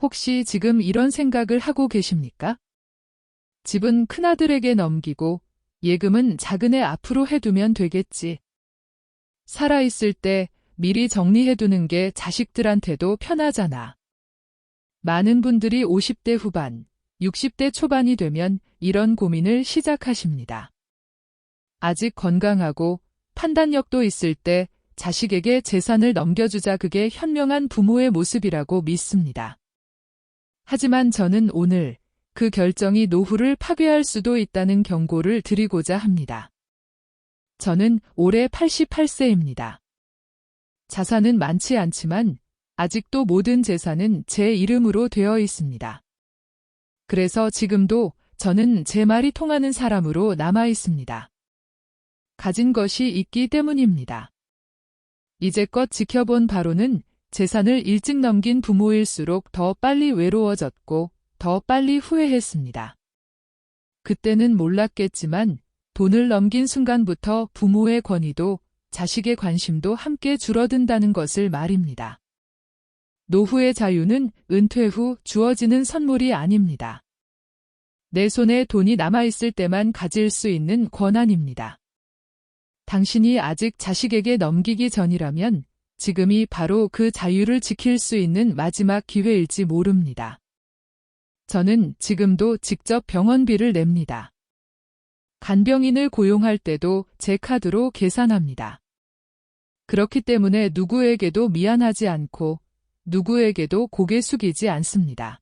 혹시 지금 이런 생각을 하고 계십니까? 집은 큰아들에게 넘기고 예금은 작은애 앞으로 해두면 되겠지. 살아있을 때 미리 정리해두는 게 자식들한테도 편하잖아. 많은 분들이 50대 후반, 60대 초반이 되면 이런 고민을 시작하십니다. 아직 건강하고 판단력도 있을 때 자식에게 재산을 넘겨주자, 그게 현명한 부모의 모습이라고 믿습니다. 하지만 저는 오늘 그 결정이 노후를 파괴할 수도 있다는 경고를 드리고자 합니다. 저는 올해 88세입니다. 자산은 많지 않지만 아직도 모든 재산은 제 이름으로 되어 있습니다. 그래서 지금도 저는 제 말이 통하는 사람으로 남아 있습니다. 가진 것이 있기 때문입니다. 이제껏 지켜본 바로는 재산을 일찍 넘긴 부모일수록 더 빨리 외로워졌고 더 빨리 후회했습니다. 그때는 몰랐겠지만 돈을 넘긴 순간부터 부모의 권위도 자식의 관심도 함께 줄어든다는 것을 말입니다. 노후의 자유는 은퇴 후 주어지는 선물이 아닙니다. 내 손에 돈이 남아있을 때만 가질 수 있는 권한입니다. 당신이 아직 자식에게 넘기기 전이라면 지금이 바로 그 자유를 지킬 수 있는 마지막 기회일지 모릅니다. 저는 지금도 직접 병원비를 냅니다. 간병인을 고용할 때도 제 카드로 계산합니다. 그렇기 때문에 누구에게도 미안하지 않고 누구에게도 고개 숙이지 않습니다.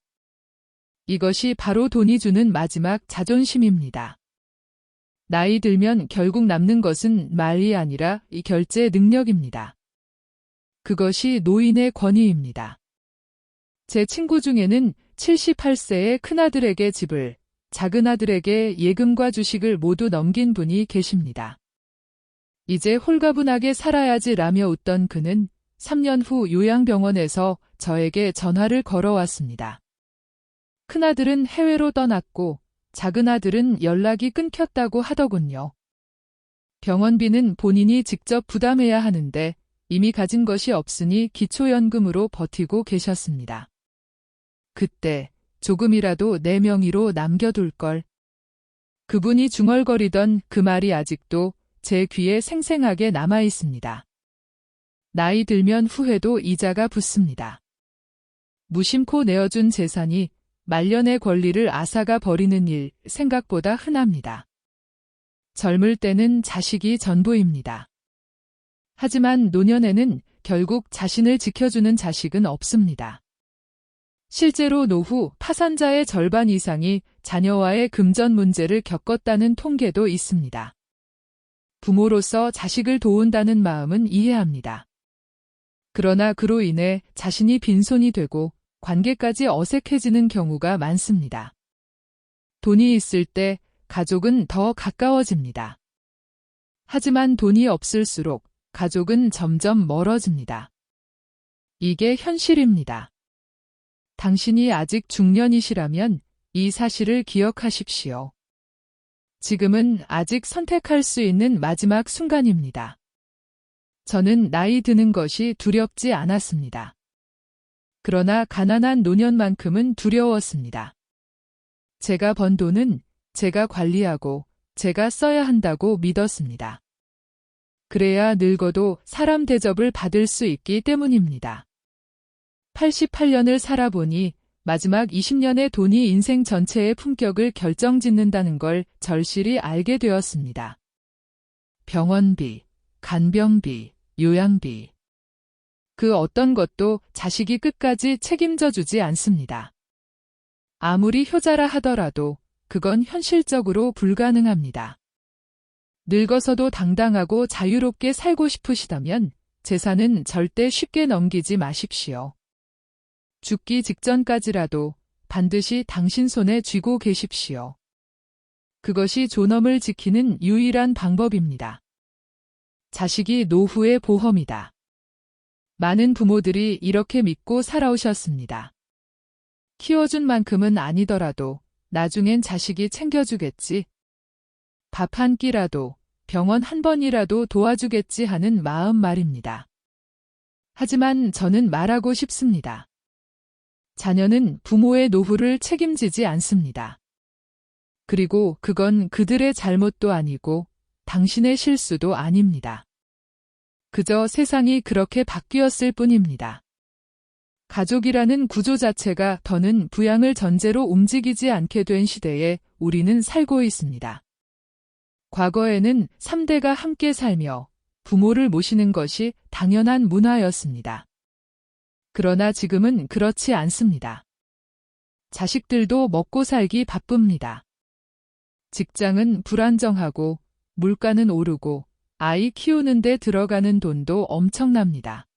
이것이 바로 돈이 주는 마지막 자존심입니다. 나이 들면 결국 남는 것은 말이 아니라 이 결제 능력입니다. 그것이 노인의 권위입니다. 제 친구 중에는 78세의 큰아들에게 집을, 작은아들에게 예금과 주식을 모두 넘긴 분이 계십니다. 이제 홀가분하게 살아야지 라며 웃던 그는 3년 후 요양병원에서 저에게 전화를 걸어왔습니다. 큰아들은 해외로 떠났고 작은아들은 연락이 끊겼다고 하더군요. 병원비는 본인이 직접 부담해야 하는데 이미 가진 것이 없으니 기초연금으로 버티고 계셨습니다. 그때 조금이라도 내 명의로 남겨둘 걸. 그분이 중얼거리던 그 말이 아직도 제 귀에 생생하게 남아 있습니다. 나이 들면 후회도 이자가 붙습니다. 무심코 내어준 재산이 말년의 권리를 앗아가 버리는 일, 생각보다 흔합니다. 젊을 때는 자식이 전부입니다. 하지만 노년에는 결국 자신을 지켜주는 자식은 없습니다. 실제로 노후 파산자의 절반 이상이 자녀와의 금전 문제를 겪었다는 통계도 있습니다. 부모로서 자식을 도운다는 마음은 이해합니다. 그러나 그로 인해 자신이 빈손이 되고 관계까지 어색해지는 경우가 많습니다. 돈이 있을 때 가족은 더 가까워집니다. 하지만 돈이 없을수록 가족은 점점 멀어집니다. 이게 현실입니다. 당신이 아직 중년이시라면 이 사실을 기억하십시오. 지금은 아직 선택할 수 있는 마지막 순간입니다. 저는 나이 드는 것이 두렵지 않았습니다. 그러나 가난한 노년만큼은 두려웠습니다. 제가 번 돈은 제가 관리하고 제가 써야 한다고 믿었습니다. 그래야 늙어도 사람 대접을 받을 수 있기 때문입니다. 88년을 살아보니 마지막 20년의 돈이 인생 전체의 품격을 결정짓는다는 걸 절실히 알게 되었습니다. 병원비, 간병비, 요양비. 그 어떤 것도 자식이 끝까지 책임져 주지 않습니다. 아무리 효자라 하더라도 그건 현실적으로 불가능합니다. 늙어서도 당당하고 자유롭게 살고 싶으시다면 재산은 절대 쉽게 넘기지 마십시오. 죽기 직전까지라도 반드시 당신 손에 쥐고 계십시오. 그것이 존엄을 지키는 유일한 방법입니다. 자식이 노후의 보험이다. 많은 부모들이 이렇게 믿고 살아오셨습니다. 키워준 만큼은 아니더라도 나중엔 자식이 챙겨주겠지. 밥 한 끼라도, 병원 한 번이라도 도와주겠지 하는 마음 말입니다. 하지만 저는 말하고 싶습니다. 자녀는 부모의 노후를 책임지지 않습니다. 그리고 그건 그들의 잘못도 아니고 당신의 실수도 아닙니다. 그저 세상이 그렇게 바뀌었을 뿐입니다. 가족이라는 구조 자체가 더는 부양을 전제로 움직이지 않게 된 시대에 우리는 살고 있습니다. 과거에는 3대가 함께 살며 부모를 모시는 것이 당연한 문화였습니다. 그러나 지금은 그렇지 않습니다. 자식들도 먹고 살기 바쁩니다. 직장은 불안정하고 물가는 오르고 아이 키우는데 들어가는 돈도 엄청납니다.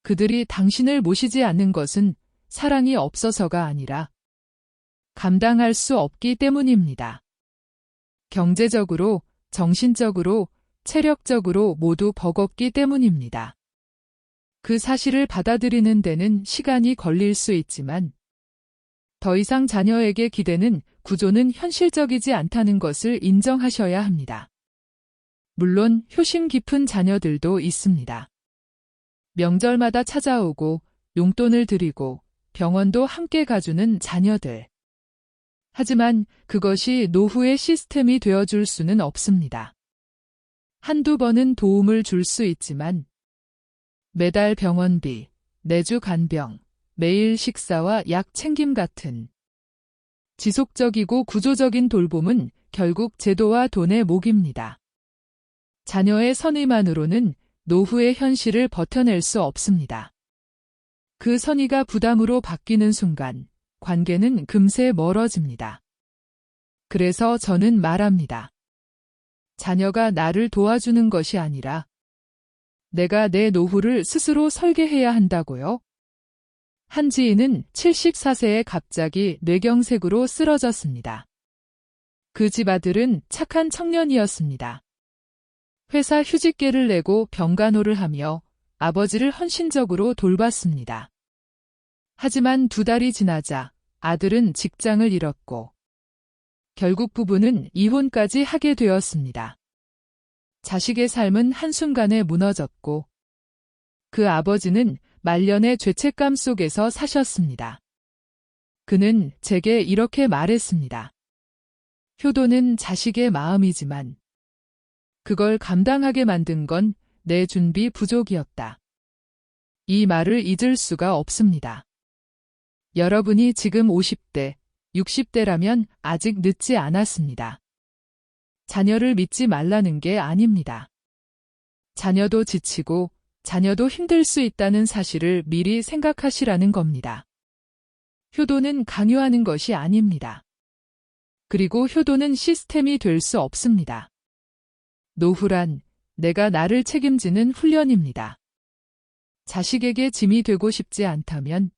그들이 당신을 모시지 않는 것은 사랑이 없어서가 아니라 감당할 수 없기 때문입니다. 경제적으로, 정신적으로, 체력적으로 모두 버겁기 때문입니다. 그 사실을 받아들이는 데는 시간이 걸릴 수 있지만 더 이상 자녀에게 기대는 구조는 현실적이지 않다는 것을 인정하셔야 합니다. 물론 효심 깊은 자녀들도 있습니다. 명절마다 찾아오고 용돈을 드리고 병원도 함께 가주는 자녀들. 하지만 그것이 노후의 시스템이 되어줄 수는 없습니다. 한두 번은 도움을 줄 수 있지만 매달 병원비, 내주 간병, 매일 식사와 약 챙김 같은 지속적이고 구조적인 돌봄은 결국 제도와 돈의 몫입니다. 자녀의 선의만으로는 노후의 현실을 버텨낼 수 없습니다. 그 선의가 부담으로 바뀌는 순간 관계는 금세 멀어집니다. 그래서 저는 말합니다. 자녀가 나를 도와주는 것이 아니라 내가 내 노후를 스스로 설계해야 한다고요? 한 지인은 74세에 갑자기 뇌경색으로 쓰러졌습니다. 그 집 아들은 착한 청년이었습니다. 회사 휴직계를 내고 병간호를 하며 아버지를 헌신적으로 돌봤습니다. 하지만 2달이 지나자 아들은 직장을 잃었고 결국 부부는 이혼까지 하게 되었습니다. 자식의 삶은 한순간에 무너졌고 그 아버지는 말년의 죄책감 속에서 사셨습니다. 그는 제게 이렇게 말했습니다. 효도는 자식의 마음이지만 그걸 감당하게 만든 건 내 준비 부족이었다. 이 말을 잊을 수가 없습니다. 여러분이 지금 50대, 60대라면 아직 늦지 않았습니다. 자녀를 믿지 말라는 게 아닙니다. 자녀도 지치고 자녀도 힘들 수 있다는 사실을 미리 생각하시라는 겁니다. 효도는 강요하는 것이 아닙니다. 그리고 효도는 시스템이 될 수 없습니다. 노후란 내가 나를 책임지는 훈련입니다. 자식에게 짐이 되고 싶지 않다면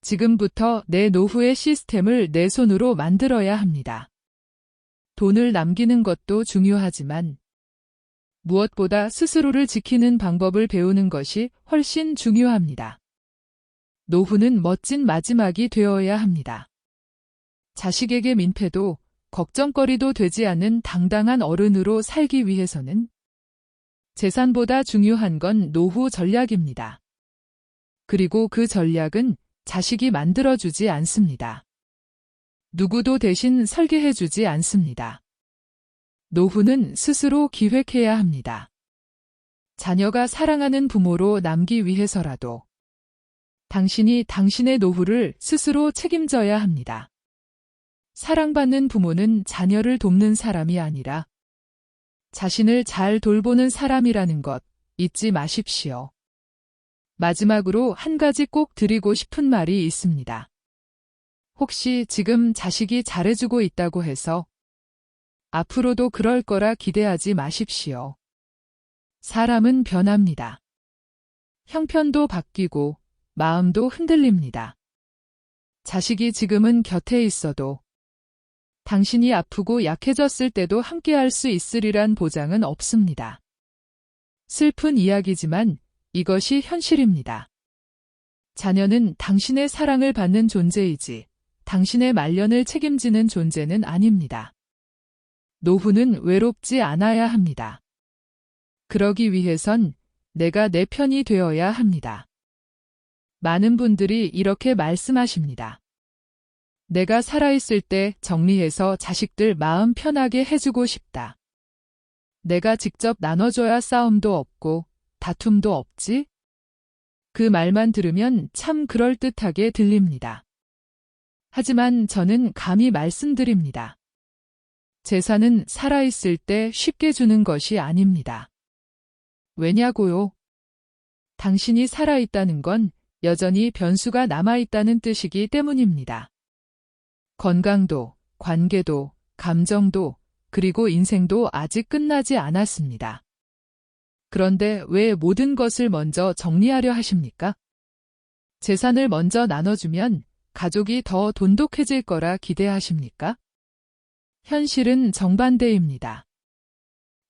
지금부터 내 노후의 시스템을 내 손으로 만들어야 합니다. 돈을 남기는 것도 중요하지만 무엇보다 스스로를 지키는 방법을 배우는 것이 훨씬 중요합니다. 노후는 멋진 마지막이 되어야 합니다. 자식에게 민폐도 걱정거리도 되지 않는 당당한 어른으로 살기 위해서는 재산보다 중요한 건 노후 전략입니다. 그리고 그 전략은 자식이 만들어주지 않습니다. 누구도 대신 설계해주지 않습니다. 노후는 스스로 기획해야 합니다. 자녀가 사랑하는 부모로 남기 위해서라도 당신이 당신의 노후를 스스로 책임져야 합니다. 사랑받는 부모는 자녀를 돕는 사람이 아니라 자신을 잘 돌보는 사람이라는 것 잊지 마십시오. 마지막으로 한 가지 꼭 드리고 싶은 말이 있습니다. 혹시 지금 자식이 잘해주고 있다고 해서 앞으로도 그럴 거라 기대하지 마십시오. 사람은 변합니다. 형편도 바뀌고 마음도 흔들립니다. 자식이 지금은 곁에 있어도 당신이 아프고 약해졌을 때도 함께할 수 있으리란 보장은 없습니다. 슬픈 이야기지만 이것이 현실입니다. 자녀는 당신의 사랑을 받는 존재이지 당신의 말년을 책임지는 존재는 아닙니다. 노후는 외롭지 않아야 합니다. 그러기 위해선 내가 내 편이 되어야 합니다. 많은 분들이 이렇게 말씀하십니다. 내가 살아있을 때 정리해서 자식들 마음 편하게 해주고 싶다. 내가 직접 나눠줘야 싸움도 없고 다툼도 없지? 그 말만 들으면 참 그럴듯하게 들립니다. 하지만 저는 감히 말씀드립니다. 재산은 살아있을 때 쉽게 주는 것이 아닙니다. 왜냐고요? 당신이 살아있다는 건 여전히 변수가 남아있다는 뜻이기 때문입니다. 건강도, 관계도, 감정도, 그리고 인생도 아직 끝나지 않았습니다. 그런데 왜 모든 것을 먼저 정리하려 하십니까? 재산을 먼저 나눠주면 가족이 더 돈독해질 거라 기대하십니까? 현실은 정반대입니다.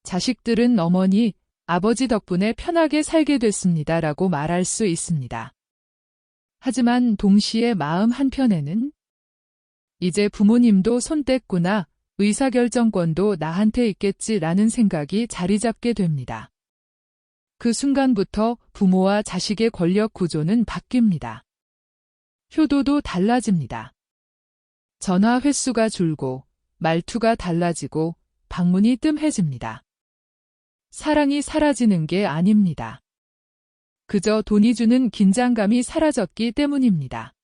자식들은 어머니, 아버지 덕분에 편하게 살게 됐습니다라고 말할 수 있습니다. 하지만 동시에 마음 한편에는 이제 부모님도 손 뗐구나, 의사결정권도 나한테 있겠지라는 생각이 자리 잡게 됩니다. 그 순간부터 부모와 자식의 권력 구조는 바뀝니다. 효도도 달라집니다. 전화 횟수가 줄고 말투가 달라지고 방문이 뜸해집니다. 사랑이 사라지는 게 아닙니다. 그저 돈이 주는 긴장감이 사라졌기 때문입니다.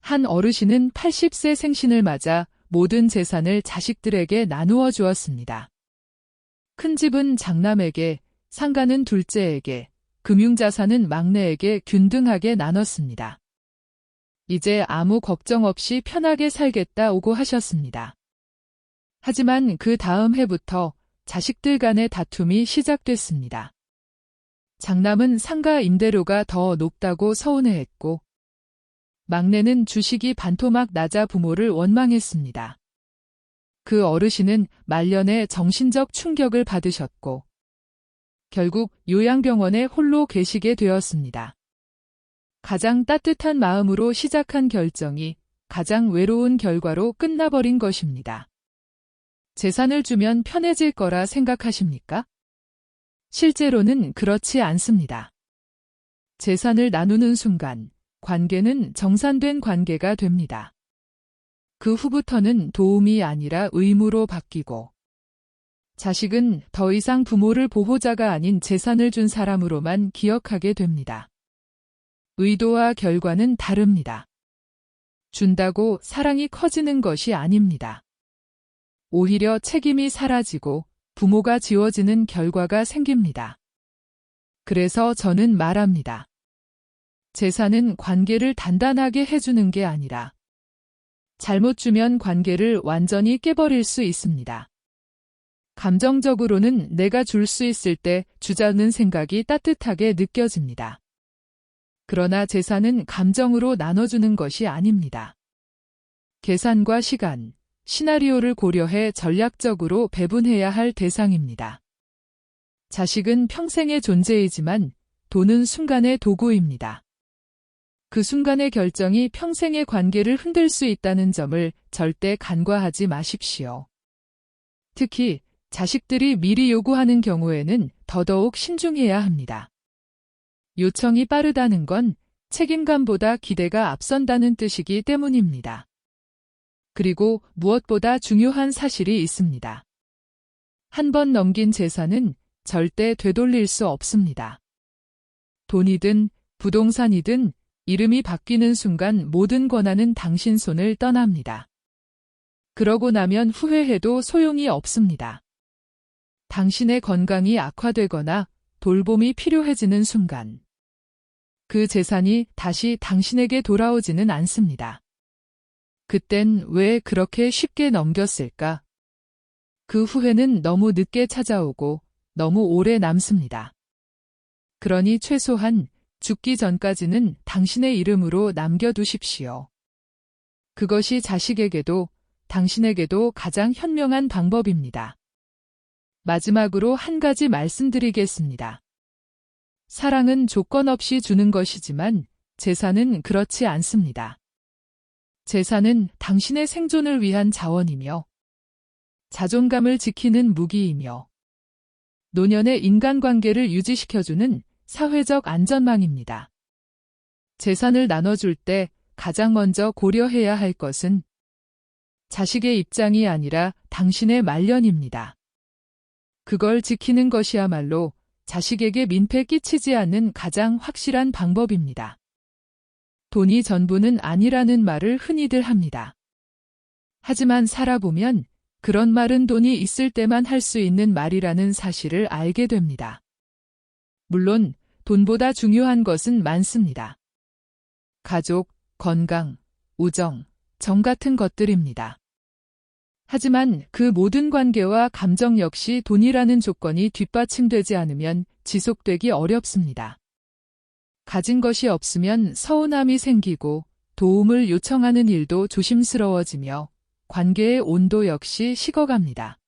한 어르신은 80세 생신을 맞아 모든 재산을 자식들에게 나누어 주었습니다. 큰 집은 장남에게, 상가는 둘째에게, 금융자산은 막내에게 균등하게 나눴습니다. 이제 아무 걱정 없이 편하게 살겠다고 하셨습니다. 하지만 그 다음 해부터 자식들 간의 다툼이 시작됐습니다. 장남은 상가 임대료가 더 높다고 서운해했고, 막내는 주식이 반토막 나자 부모를 원망했습니다. 그 어르신은 말년에 정신적 충격을 받으셨고, 결국 요양병원에 홀로 계시게 되었습니다. 가장 따뜻한 마음으로 시작한 결정이 가장 외로운 결과로 끝나버린 것입니다. 재산을 주면 편해질 거라 생각하십니까? 실제로는 그렇지 않습니다. 재산을 나누는 순간 관계는 정산된 관계가 됩니다. 그 후부터는 도움이 아니라 의무로 바뀌고, 자식은 더 이상 부모를 보호자가 아닌 재산을 준 사람으로만 기억하게 됩니다. 의도와 결과는 다릅니다. 준다고 사랑이 커지는 것이 아닙니다. 오히려 책임이 사라지고 부모가 지워지는 결과가 생깁니다. 그래서 저는 말합니다. 재산은 관계를 단단하게 해주는 게 아니라 잘못 주면 관계를 완전히 깨버릴 수 있습니다. 감정적으로는 내가 줄 수 있을 때 주자는 생각이 따뜻하게 느껴집니다. 그러나 재산은 감정으로 나눠주는 것이 아닙니다. 계산과 시간, 시나리오를 고려해 전략적으로 배분해야 할 대상입니다. 자식은 평생의 존재이지만 돈은 순간의 도구입니다. 그 순간의 결정이 평생의 관계를 흔들 수 있다는 점을 절대 간과하지 마십시오. 특히 자식들이 미리 요구하는 경우에는 더더욱 신중해야 합니다. 요청이 빠르다는 건 책임감보다 기대가 앞선다는 뜻이기 때문입니다. 그리고 무엇보다 중요한 사실이 있습니다. 한 번 넘긴 재산은 절대 되돌릴 수 없습니다. 돈이든 부동산이든 이름이 바뀌는 순간 모든 권한은 당신 손을 떠납니다. 그러고 나면 후회해도 소용이 없습니다. 당신의 건강이 악화되거나 돌봄이 필요해지는 순간, 그 재산이 다시 당신에게 돌아오지는 않습니다. 그땐 왜 그렇게 쉽게 넘겼을까? 그 후회는 너무 늦게 찾아오고 너무 오래 남습니다. 그러니 최소한 죽기 전까지는 당신의 이름으로 남겨두십시오. 그것이 자식에게도 당신에게도 가장 현명한 방법입니다. 마지막으로 한 가지 말씀드리겠습니다. 사랑은 조건 없이 주는 것이지만 재산은 그렇지 않습니다. 재산은 당신의 생존을 위한 자원이며 자존감을 지키는 무기이며 노년의 인간관계를 유지시켜주는 사회적 안전망입니다. 재산을 나눠줄 때 가장 먼저 고려해야 할 것은 자식의 입장이 아니라 당신의 말년입니다. 그걸 지키는 것이야말로 자식에게 민폐 끼치지 않는 가장 확실한 방법입니다. 돈이 전부는 아니라는 말을 흔히들 합니다. 하지만 살아보면 그런 말은 돈이 있을 때만 할 수 있는 말이라는 사실을 알게 됩니다. 물론 돈보다 중요한 것은 많습니다. 가족, 건강, 우정, 정 같은 것들입니다. 하지만 그 모든 관계와 감정 역시 돈이라는 조건이 뒷받침되지 않으면 지속되기 어렵습니다. 가진 것이 없으면 서운함이 생기고 도움을 요청하는 일도 조심스러워지며 관계의 온도 역시 식어갑니다.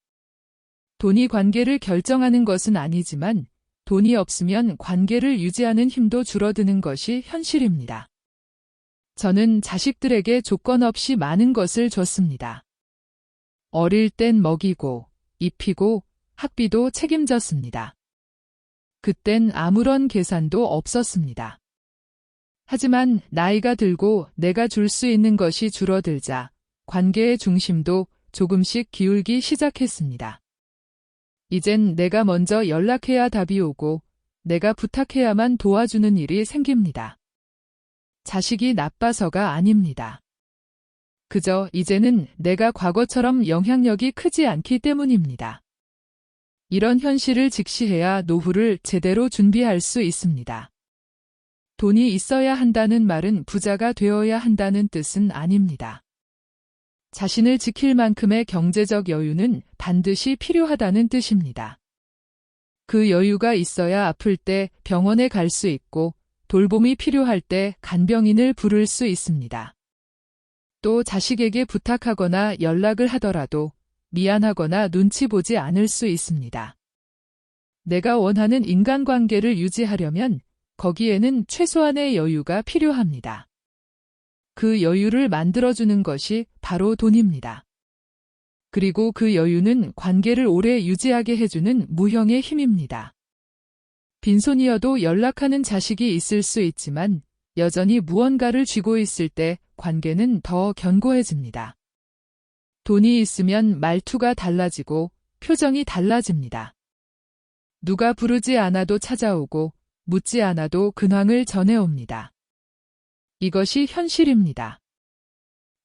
돈이 관계를 결정하는 것은 아니지만 돈이 없으면 관계를 유지하는 힘도 줄어드는 것이 현실입니다. 저는 자식들에게 조건 없이 많은 것을 줬습니다. 어릴 땐 먹이고, 입히고, 학비도 책임졌습니다. 그땐 아무런 계산도 없었습니다. 하지만 나이가 들고 내가 줄 수 있는 것이 줄어들자 관계의 중심도 조금씩 기울기 시작했습니다. 이젠 내가 먼저 연락해야 답이 오고 내가 부탁해야만 도와주는 일이 생깁니다. 자식이 나빠서가 아닙니다. 그저 이제는 내가 과거처럼 영향력이 크지 않기 때문입니다. 이런 현실을 직시해야 노후를 제대로 준비할 수 있습니다. 돈이 있어야 한다는 말은 부자가 되어야 한다는 뜻은 아닙니다. 자신을 지킬 만큼의 경제적 여유는 반드시 필요하다는 뜻입니다. 그 여유가 있어야 아플 때 병원에 갈 수 있고 돌봄이 필요할 때 간병인을 부를 수 있습니다. 또 자식에게 부탁하거나 연락을 하더라도 미안하거나 눈치 보지 않을 수 있습니다. 내가 원하는 인간관계를 유지하려면 거기에는 최소한의 여유가 필요합니다. 그 여유를 만들어주는 것이 바로 돈입니다. 그리고 그 여유는 관계를 오래 유지하게 해주는 무형의 힘입니다. 빈손이어도 연락하는 자식이 있을 수 있지만 여전히 무언가를 쥐고 있을 때 관계는 더 견고해집니다. 돈이 있으면 말투가 달라지고 표정이 달라집니다. 누가 부르지 않아도 찾아오고 묻지 않아도 근황을 전해옵니다. 이것이 현실입니다.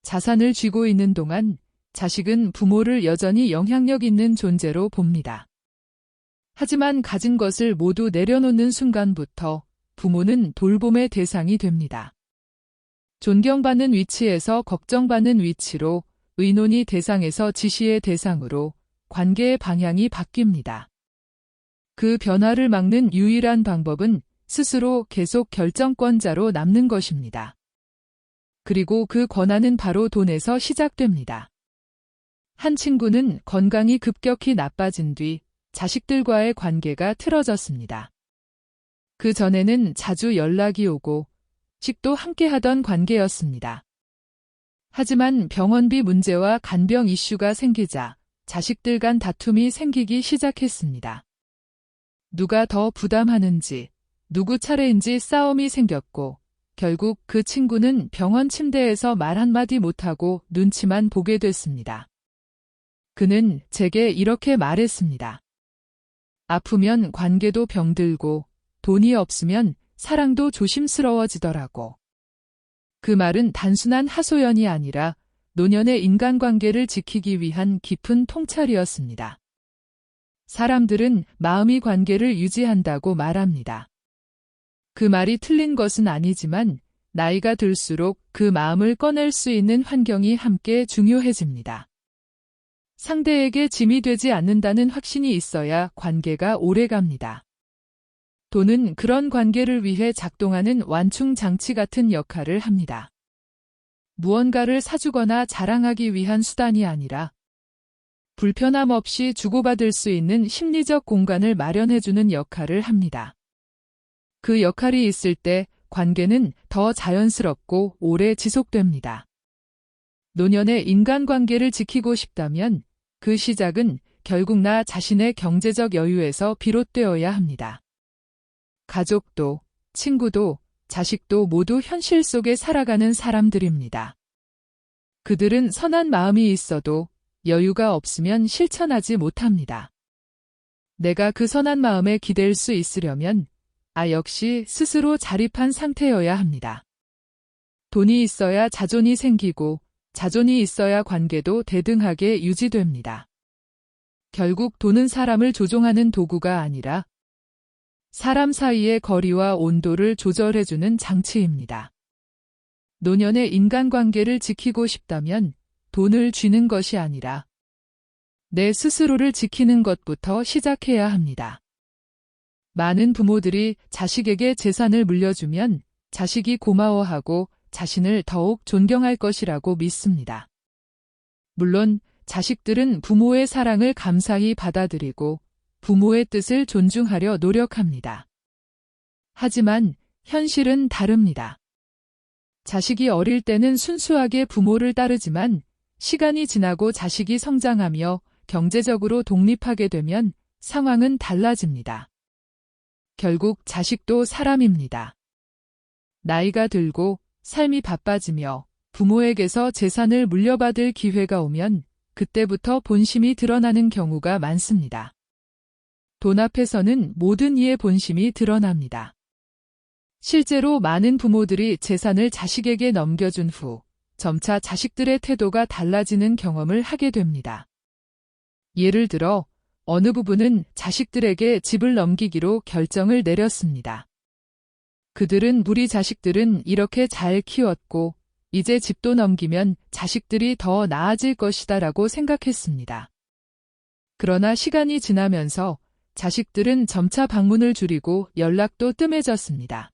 자산을 쥐고 있는 동안 자식은 부모를 여전히 영향력 있는 존재로 봅니다. 하지만 가진 것을 모두 내려놓는 순간부터 부모는 돌봄의 대상이 됩니다. 존경받는 위치에서 걱정받는 위치로, 의논이 대상에서 지시의 대상으로 관계의 방향이 바뀝니다. 그 변화를 막는 유일한 방법은 스스로 계속 결정권자로 남는 것입니다. 그리고 그 권한은 바로 돈에서 시작됩니다. 한 친구는 건강이 급격히 나빠진 뒤 자식들과의 관계가 틀어졌습니다. 그 전에는 자주 연락이 오고 식도 함께 하던 관계였습니다. 하지만 병원비 문제와 간병 이슈가 생기자 자식들 간 다툼이 생기기 시작했습니다. 누가 더 부담하는지, 누구 차례인지 싸움이 생겼고 결국 그 친구는 병원 침대에서 말 한마디 못하고 눈치만 보게 됐습니다. 그는 제게 이렇게 말했습니다. 아프면 관계도 병들고 돈이 없으면 사랑도 조심스러워지더라고. 그 말은 단순한 하소연이 아니라 노년의 인간관계를 지키기 위한 깊은 통찰이었습니다. 사람들은 마음이 관계를 유지한다고 말합니다. 그 말이 틀린 것은 아니지만 나이가 들수록 그 마음을 꺼낼 수 있는 환경이 함께 중요해집니다. 상대에게 짐이 되지 않는다는 확신이 있어야 관계가 오래갑니다. 돈은 그런 관계를 위해 작동하는 완충 장치 같은 역할을 합니다. 무언가를 사주거나 자랑하기 위한 수단이 아니라 불편함 없이 주고받을 수 있는 심리적 공간을 마련해주는 역할을 합니다. 그 역할이 있을 때 관계는 더 자연스럽고 오래 지속됩니다. 노년의 인간관계를 지키고 싶다면 그 시작은 결국 나 자신의 경제적 여유에서 비롯되어야 합니다. 가족도, 친구도, 자식도 모두 현실 속에 살아가는 사람들입니다. 그들은 선한 마음이 있어도 여유가 없으면 실천하지 못합니다. 내가 그 선한 마음에 기댈 수 있으려면 역시 스스로 자립한 상태여야 합니다. 돈이 있어야 자존이 생기고 자존이 있어야 관계도 대등하게 유지됩니다. 결국 돈은 사람을 조종하는 도구가 아니라 사람 사이의 거리와 온도를 조절해주는 장치입니다. 노년의 인간관계를 지키고 싶다면 돈을 쥐는 것이 아니라 내 스스로를 지키는 것부터 시작해야 합니다. 많은 부모들이 자식에게 재산을 물려주면 자식이 고마워하고 자신을 더욱 존경할 것이라고 믿습니다. 물론 자식들은 부모의 사랑을 감사히 받아들이고 부모의 뜻을 존중하려 노력합니다. 하지만 현실은 다릅니다. 자식이 어릴 때는 순수하게 부모를 따르지만 시간이 지나고 자식이 성장하며 경제적으로 독립하게 되면 상황은 달라집니다. 결국 자식도 사람입니다. 나이가 들고 삶이 바빠지며 부모에게서 재산을 물려받을 기회가 오면 그때부터 본심이 드러나는 경우가 많습니다. 돈 앞에서는 모든 이의 본심이 드러납니다. 실제로 많은 부모들이 재산을 자식에게 넘겨준 후 점차 자식들의 태도가 달라지는 경험을 하게 됩니다. 예를 들어 어느 부부는 자식들에게 집을 넘기기로 결정을 내렸습니다. 그들은 우리 자식들은 이렇게 잘 키웠고 이제 집도 넘기면 자식들이 더 나아질 것이다 라고 생각했습니다. 그러나 시간이 지나면서 자식들은 점차 방문을 줄이고 연락도 뜸해졌습니다.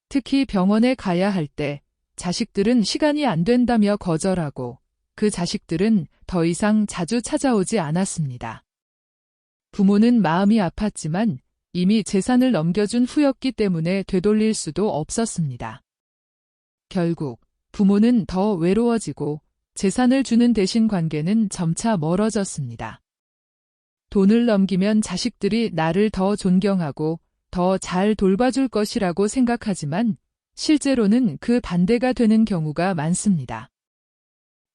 특히 병원에 가야 할 때 자식들은 시간이 안 된다며 거절하고 그 자식들은 더 이상 자주 찾아오지 않았습니다. 부모는 마음이 아팠지만 이미 재산을 넘겨준 후였기 때문에 되돌릴 수도 없었습니다. 결국 부모는 더 외로워지고 재산을 주는 대신 관계는 점차 멀어졌습니다. 돈을 넘기면 자식들이 나를 더 존경하고 더 잘 돌봐줄 것이라고 생각하지만 실제로는 그 반대가 되는 경우가 많습니다.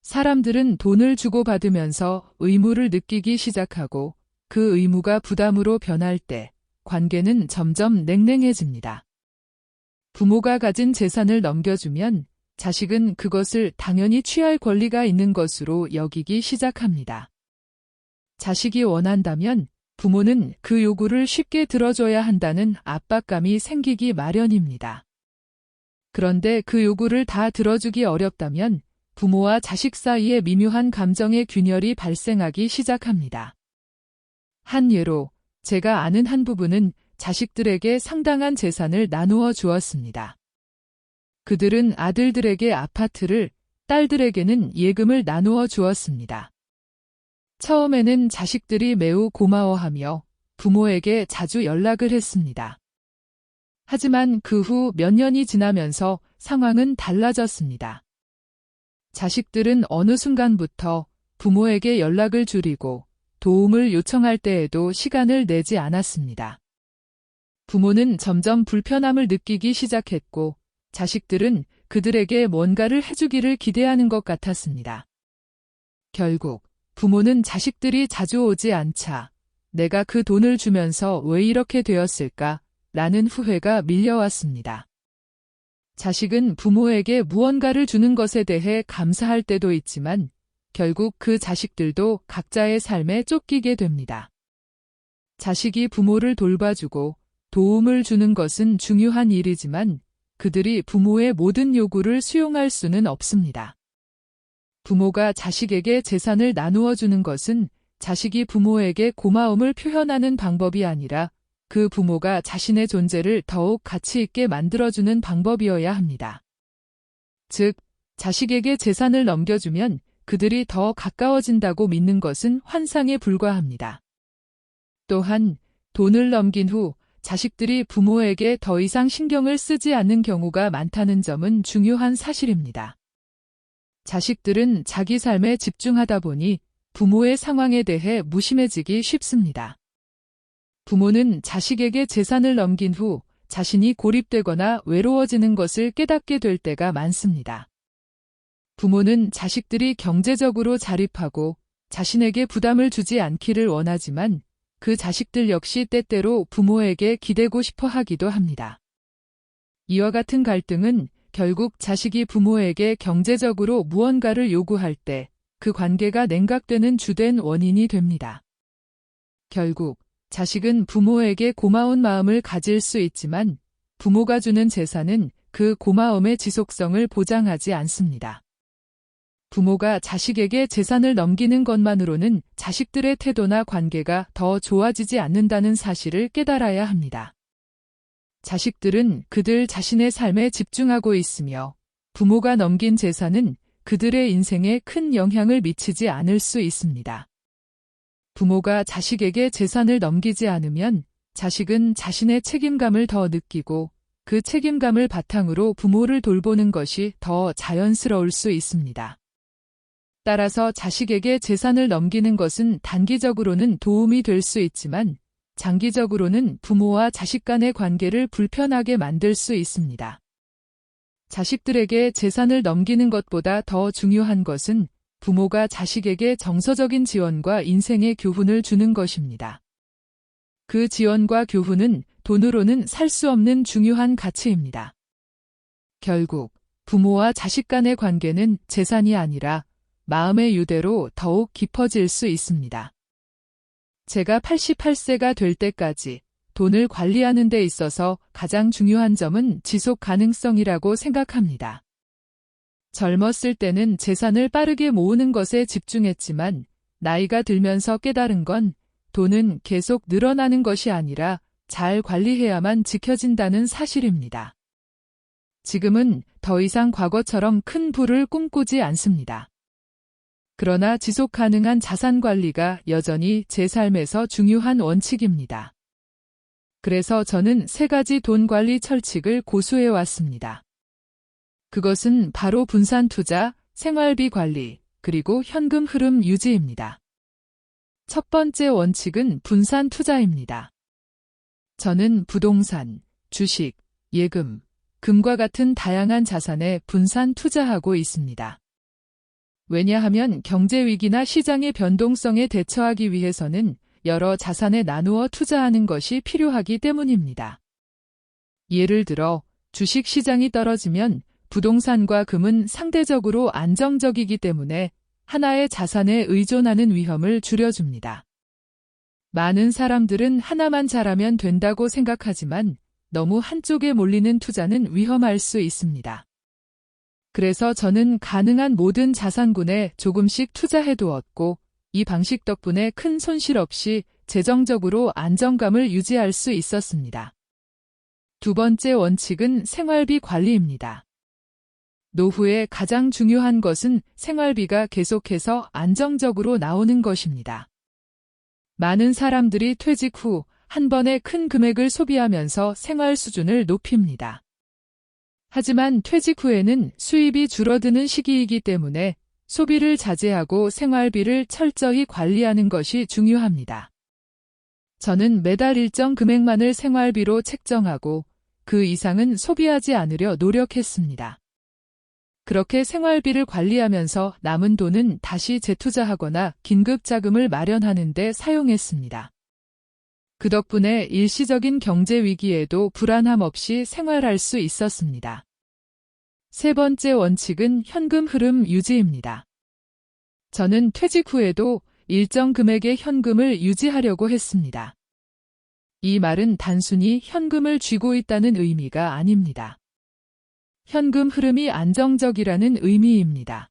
사람들은 돈을 주고받으면서 의무를 느끼기 시작하고 그 의무가 부담으로 변할 때 관계는 점점 냉랭해집니다. 부모가 가진 재산을 넘겨주면 자식은 그것을 당연히 취할 권리가 있는 것으로 여기기 시작합니다. 자식이 원한다면 부모는 그 요구를 쉽게 들어줘야 한다는 압박감이 생기기 마련입니다. 그런데 그 요구를 다 들어주기 어렵다면 부모와 자식 사이에 미묘한 감정의 균열이 발생하기 시작합니다. 한 예로 제가 아는 한 부부는 자식들에게 상당한 재산을 나누어 주었습니다. 그들은 아들들에게 아파트를, 딸들에게는 예금을 나누어 주었습니다. 처음에는 자식들이 매우 고마워하며 부모에게 자주 연락을 했습니다. 하지만 그 후 몇 년이 지나면서 상황은 달라졌습니다. 자식들은 어느 순간부터 부모에게 연락을 줄이고 도움을 요청할 때에도 시간을 내지 않았습니다. 부모는 점점 불편함을 느끼기 시작했고 자식들은 그들에게 뭔가를 해주기를 기대하는 것 같았습니다. 결국 부모는 자식들이 자주 오지 않자 내가 그 돈을 주면서 왜 이렇게 되었을까? 라는 후회가 밀려왔습니다. 자식은 부모에게 무언가를 주는 것에 대해 감사할 때도 있지만 결국 그 자식들도 각자의 삶에 쫓기게 됩니다. 자식이 부모를 돌봐주고 도움을 주는 것은 중요한 일이지만 그들이 부모의 모든 요구를 수용할 수는 없습니다. 부모가 자식에게 재산을 나누어 주는 것은 자식이 부모에게 고마움을 표현하는 방법이 아니라 그 부모가 자신의 존재를 더욱 가치 있게 만들어주는 방법이어야 합니다. 즉, 자식에게 재산을 넘겨주면 그들이 더 가까워진다고 믿는 것은 환상에 불과합니다. 또한 돈을 넘긴 후 자식들이 부모에게 더 이상 신경을 쓰지 않는 경우가 많다는 점은 중요한 사실입니다. 자식들은 자기 삶에 집중하다 보니 부모의 상황에 대해 무심해지기 쉽습니다. 부모는 자식에게 재산을 넘긴 후 자신이 고립되거나 외로워지는 것을 깨닫게 될 때가 많습니다. 부모는 자식들이 경제적으로 자립하고 자신에게 부담을 주지 않기를 원하지만 그 자식들 역시 때때로 부모에게 기대고 싶어 하기도 합니다. 이와 같은 갈등은 결국 자식이 부모에게 경제적으로 무언가를 요구할 때 그 관계가 냉각되는 주된 원인이 됩니다. 결국 자식은 부모에게 고마운 마음을 가질 수 있지만 부모가 주는 재산은 그 고마움의 지속성을 보장하지 않습니다. 부모가 자식에게 재산을 넘기는 것만으로는 자식들의 태도나 관계가 더 좋아지지 않는다는 사실을 깨달아야 합니다. 자식들은 그들 자신의 삶에 집중하고 있으며 부모가 넘긴 재산은 그들의 인생에 큰 영향을 미치지 않을 수 있습니다. 부모가 자식에게 재산을 넘기지 않으면 자식은 자신의 책임감을 더 느끼고 그 책임감을 바탕으로 부모를 돌보는 것이 더 자연스러울 수 있습니다. 따라서 자식에게 재산을 넘기는 것은 단기적으로는 도움이 될 수 있지만 장기적으로는 부모와 자식 간의 관계를 불편하게 만들 수 있습니다. 자식들에게 재산을 넘기는 것보다 더 중요한 것은 부모가 자식에게 정서적인 지원과 인생의 교훈을 주는 것입니다. 그 지원과 교훈은 돈으로는 살 수 없는 중요한 가치입니다. 결국 부모와 자식 간의 관계는 재산이 아니라 마음의 유대로 더욱 깊어질 수 있습니다. 제가 88세가 될 때까지 돈을 관리하는 데 있어서 가장 중요한 점은 지속 가능성이라고 생각합니다. 젊었을 때는 재산을 빠르게 모으는 것에 집중했지만 나이가 들면서 깨달은 건 돈은 계속 늘어나는 것이 아니라 잘 관리해야만 지켜진다는 사실입니다. 지금은 더 이상 과거처럼 큰 부를 꿈꾸지 않습니다. 그러나 지속 가능한 자산 관리가 여전히 제 삶에서 중요한 원칙입니다. 그래서 저는 3가지 돈 관리 철칙을 고수해 왔습니다. 그것은 바로 분산 투자, 생활비 관리, 그리고 현금 흐름 유지입니다. 첫 번째 원칙은 분산 투자입니다. 저는 부동산, 주식, 예금, 금과 같은 다양한 자산에 분산 투자하고 있습니다. 왜냐하면 경제 위기나 시장의 변동성에 대처하기 위해서는 여러 자산에 나누어 투자하는 것이 필요하기 때문입니다. 예를 들어 주식 시장이 떨어지면 부동산과 금은 상대적으로 안정적이기 때문에 하나의 자산에 의존하는 위험을 줄여줍니다. 많은 사람들은 하나만 잘하면 된다고 생각하지만 너무 한쪽에 몰리는 투자는 위험할 수 있습니다. 그래서 저는 가능한 모든 자산군에 조금씩 투자해 두었고 이 방식 덕분에 큰 손실 없이 재정적으로 안정감을 유지할 수 있었습니다. 두 번째 원칙은 생활비 관리입니다. 노후에 가장 중요한 것은 생활비가 계속해서 안정적으로 나오는 것입니다. 많은 사람들이 퇴직 후 한 번에 큰 금액을 소비하면서 생활 수준을 높입니다. 하지만 퇴직 후에는 수입이 줄어드는 시기이기 때문에 소비를 자제하고 생활비를 철저히 관리하는 것이 중요합니다. 저는 매달 일정 금액만을 생활비로 책정하고 그 이상은 소비하지 않으려 노력했습니다. 그렇게 생활비를 관리하면서 남은 돈은 다시 재투자하거나 긴급 자금을 마련하는 데 사용했습니다. 그 덕분에 일시적인 경제 위기에도 불안함 없이 생활할 수 있었습니다. 세 번째 원칙은 현금 흐름 유지입니다. 저는 퇴직 후에도 일정 금액의 현금을 유지하려고 했습니다. 이 말은 단순히 현금을 쥐고 있다는 의미가 아닙니다. 현금 흐름이 안정적이라는 의미입니다.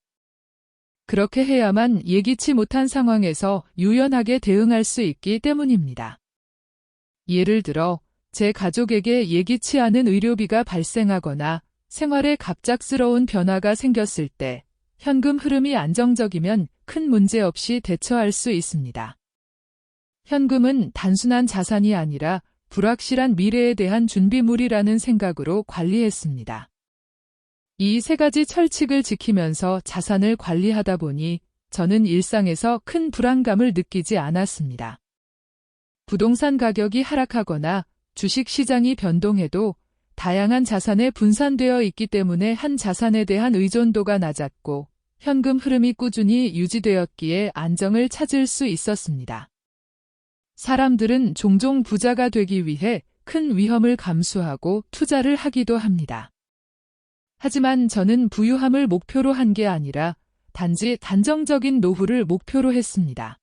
그렇게 해야만 예기치 못한 상황에서 유연하게 대응할 수 있기 때문입니다. 예를 들어 제 가족에게 예기치 않은 의료비가 발생하거나 생활에 갑작스러운 변화가 생겼을 때 현금 흐름이 안정적이면 큰 문제 없이 대처할 수 있습니다. 현금은 단순한 자산이 아니라 불확실한 미래에 대한 준비물이라는 생각으로 관리했습니다. 이 3가지 철칙을 지키면서 자산을 관리하다 보니 저는 일상에서 큰 불안감을 느끼지 않았습니다. 부동산 가격이 하락하거나 주식 시장이 변동해도 다양한 자산에 분산되어 있기 때문에 한 자산에 대한 의존도가 낮았고 현금 흐름이 꾸준히 유지되었기에 안정을 찾을 수 있었습니다. 사람들은 종종 부자가 되기 위해 큰 위험을 감수하고 투자를 하기도 합니다. 하지만 저는 부유함을 목표로 한 게 아니라 단지 단정적인 노후를 목표로 했습니다.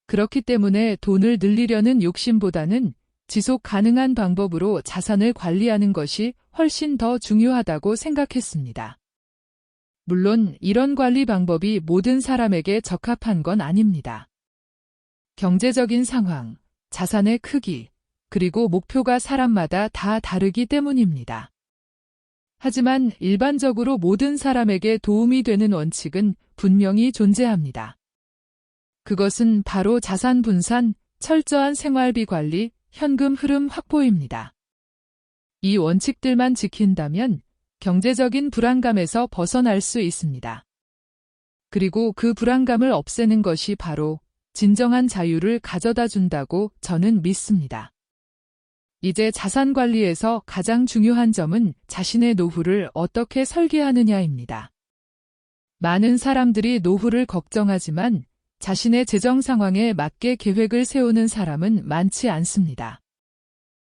그렇기 때문에 돈을 늘리려는 욕심보다는 지속 가능한 방법으로 자산을 관리하는 것이 훨씬 더 중요하다고 생각했습니다. 물론 이런 관리 방법이 모든 사람에게 적합한 건 아닙니다. 경제적인 상황, 자산의 크기, 그리고 목표가 사람마다 다 다르기 때문입니다. 하지만 일반적으로 모든 사람에게 도움이 되는 원칙은 분명히 존재합니다. 그것은 바로 자산 분산, 철저한 생활비 관리, 현금 흐름 확보입니다. 이 원칙들만 지킨다면 경제적인 불안감에서 벗어날 수 있습니다. 그리고 그 불안감을 없애는 것이 바로 진정한 자유를 가져다 준다고 저는 믿습니다. 이제 자산 관리에서 가장 중요한 점은 자신의 노후를 어떻게 설계하느냐입니다. 많은 사람들이 노후를 걱정하지만 자신의 재정 상황에 맞게 계획을 세우는 사람은 많지 않습니다.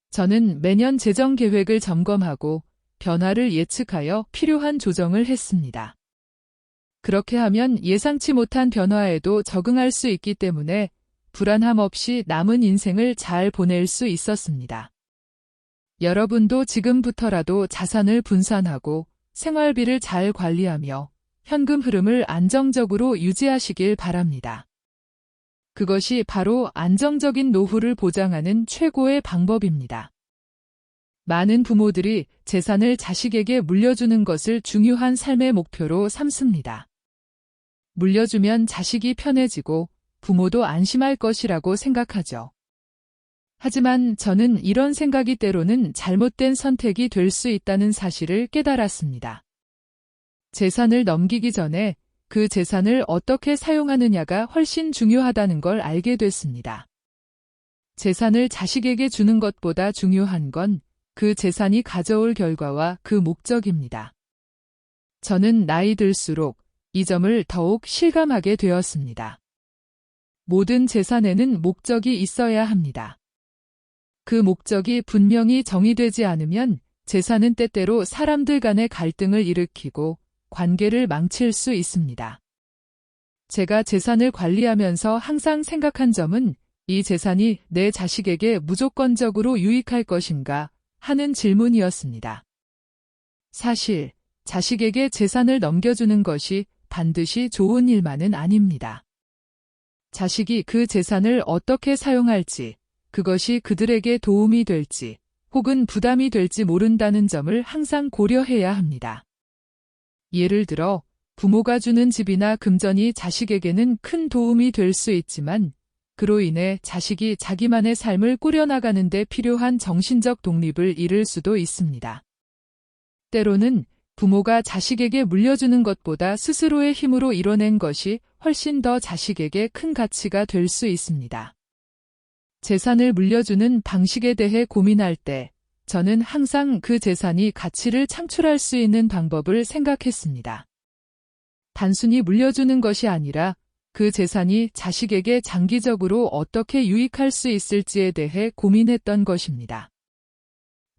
저는 매년 재정 계획을 점검하고 변화를 예측하여 필요한 조정을 했습니다. 그렇게 하면 예상치 못한 변화에도 적응할 수 있기 때문에 불안함 없이 남은 인생을 잘 보낼 수 있었습니다. 여러분도 지금부터라도 자산을 분산하고 생활비를 잘 관리하며 현금 흐름을 안정적으로 유지하시길 바랍니다. 그것이 바로 안정적인 노후를 보장하는 최고의 방법입니다. 많은 부모들이 재산을 자식에게 물려주는 것을 중요한 삶의 목표로 삼습니다. 물려주면 자식이 편해지고 부모도 안심할 것이라고 생각하죠. 하지만 저는 이런 생각이 때로는 잘못된 선택이 될 수 있다는 사실을 깨달았습니다. 재산을 넘기기 전에 그 재산을 어떻게 사용하느냐가 훨씬 중요하다는 걸 알게 됐습니다. 재산을 자식에게 주는 것보다 중요한 건 그 재산이 가져올 결과와 그 목적입니다. 저는 나이 들수록 이 점을 더욱 실감하게 되었습니다. 모든 재산에는 목적이 있어야 합니다. 그 목적이 분명히 정의되지 않으면 재산은 때때로 사람들 간의 갈등을 일으키고 관계를 망칠 수 있습니다. 제가 재산을 관리하면서 항상 생각한 점은 이 재산이 내 자식에게 무조건적으로 유익할 것인가 하는 질문이었습니다. 사실 자식에게 재산을 넘겨주는 것이 반드시 좋은 일만은 아닙니다. 자식이 그 재산을 어떻게 사용할지, 그것이 그들에게 도움이 될지 혹은 부담이 될지 모른다는 점을 항상 고려해야 합니다. 예를 들어 부모가 주는 집이나 금전이 자식에게는 큰 도움이 될 수 있지만 그로 인해 자식이 자기만의 삶을 꾸려나가는 데 필요한 정신적 독립을 잃을 수도 있습니다. 때로는 부모가 자식에게 물려주는 것보다 스스로의 힘으로 이뤄낸 것이 훨씬 더 자식에게 큰 가치가 될 수 있습니다. 재산을 물려주는 방식에 대해 고민할 때 저는 항상 그 재산이 가치를 창출할 수 있는 방법을 생각했습니다. 단순히 물려주는 것이 아니라 그 재산이 자식에게 장기적으로 어떻게 유익할 수 있을지에 대해 고민했던 것입니다.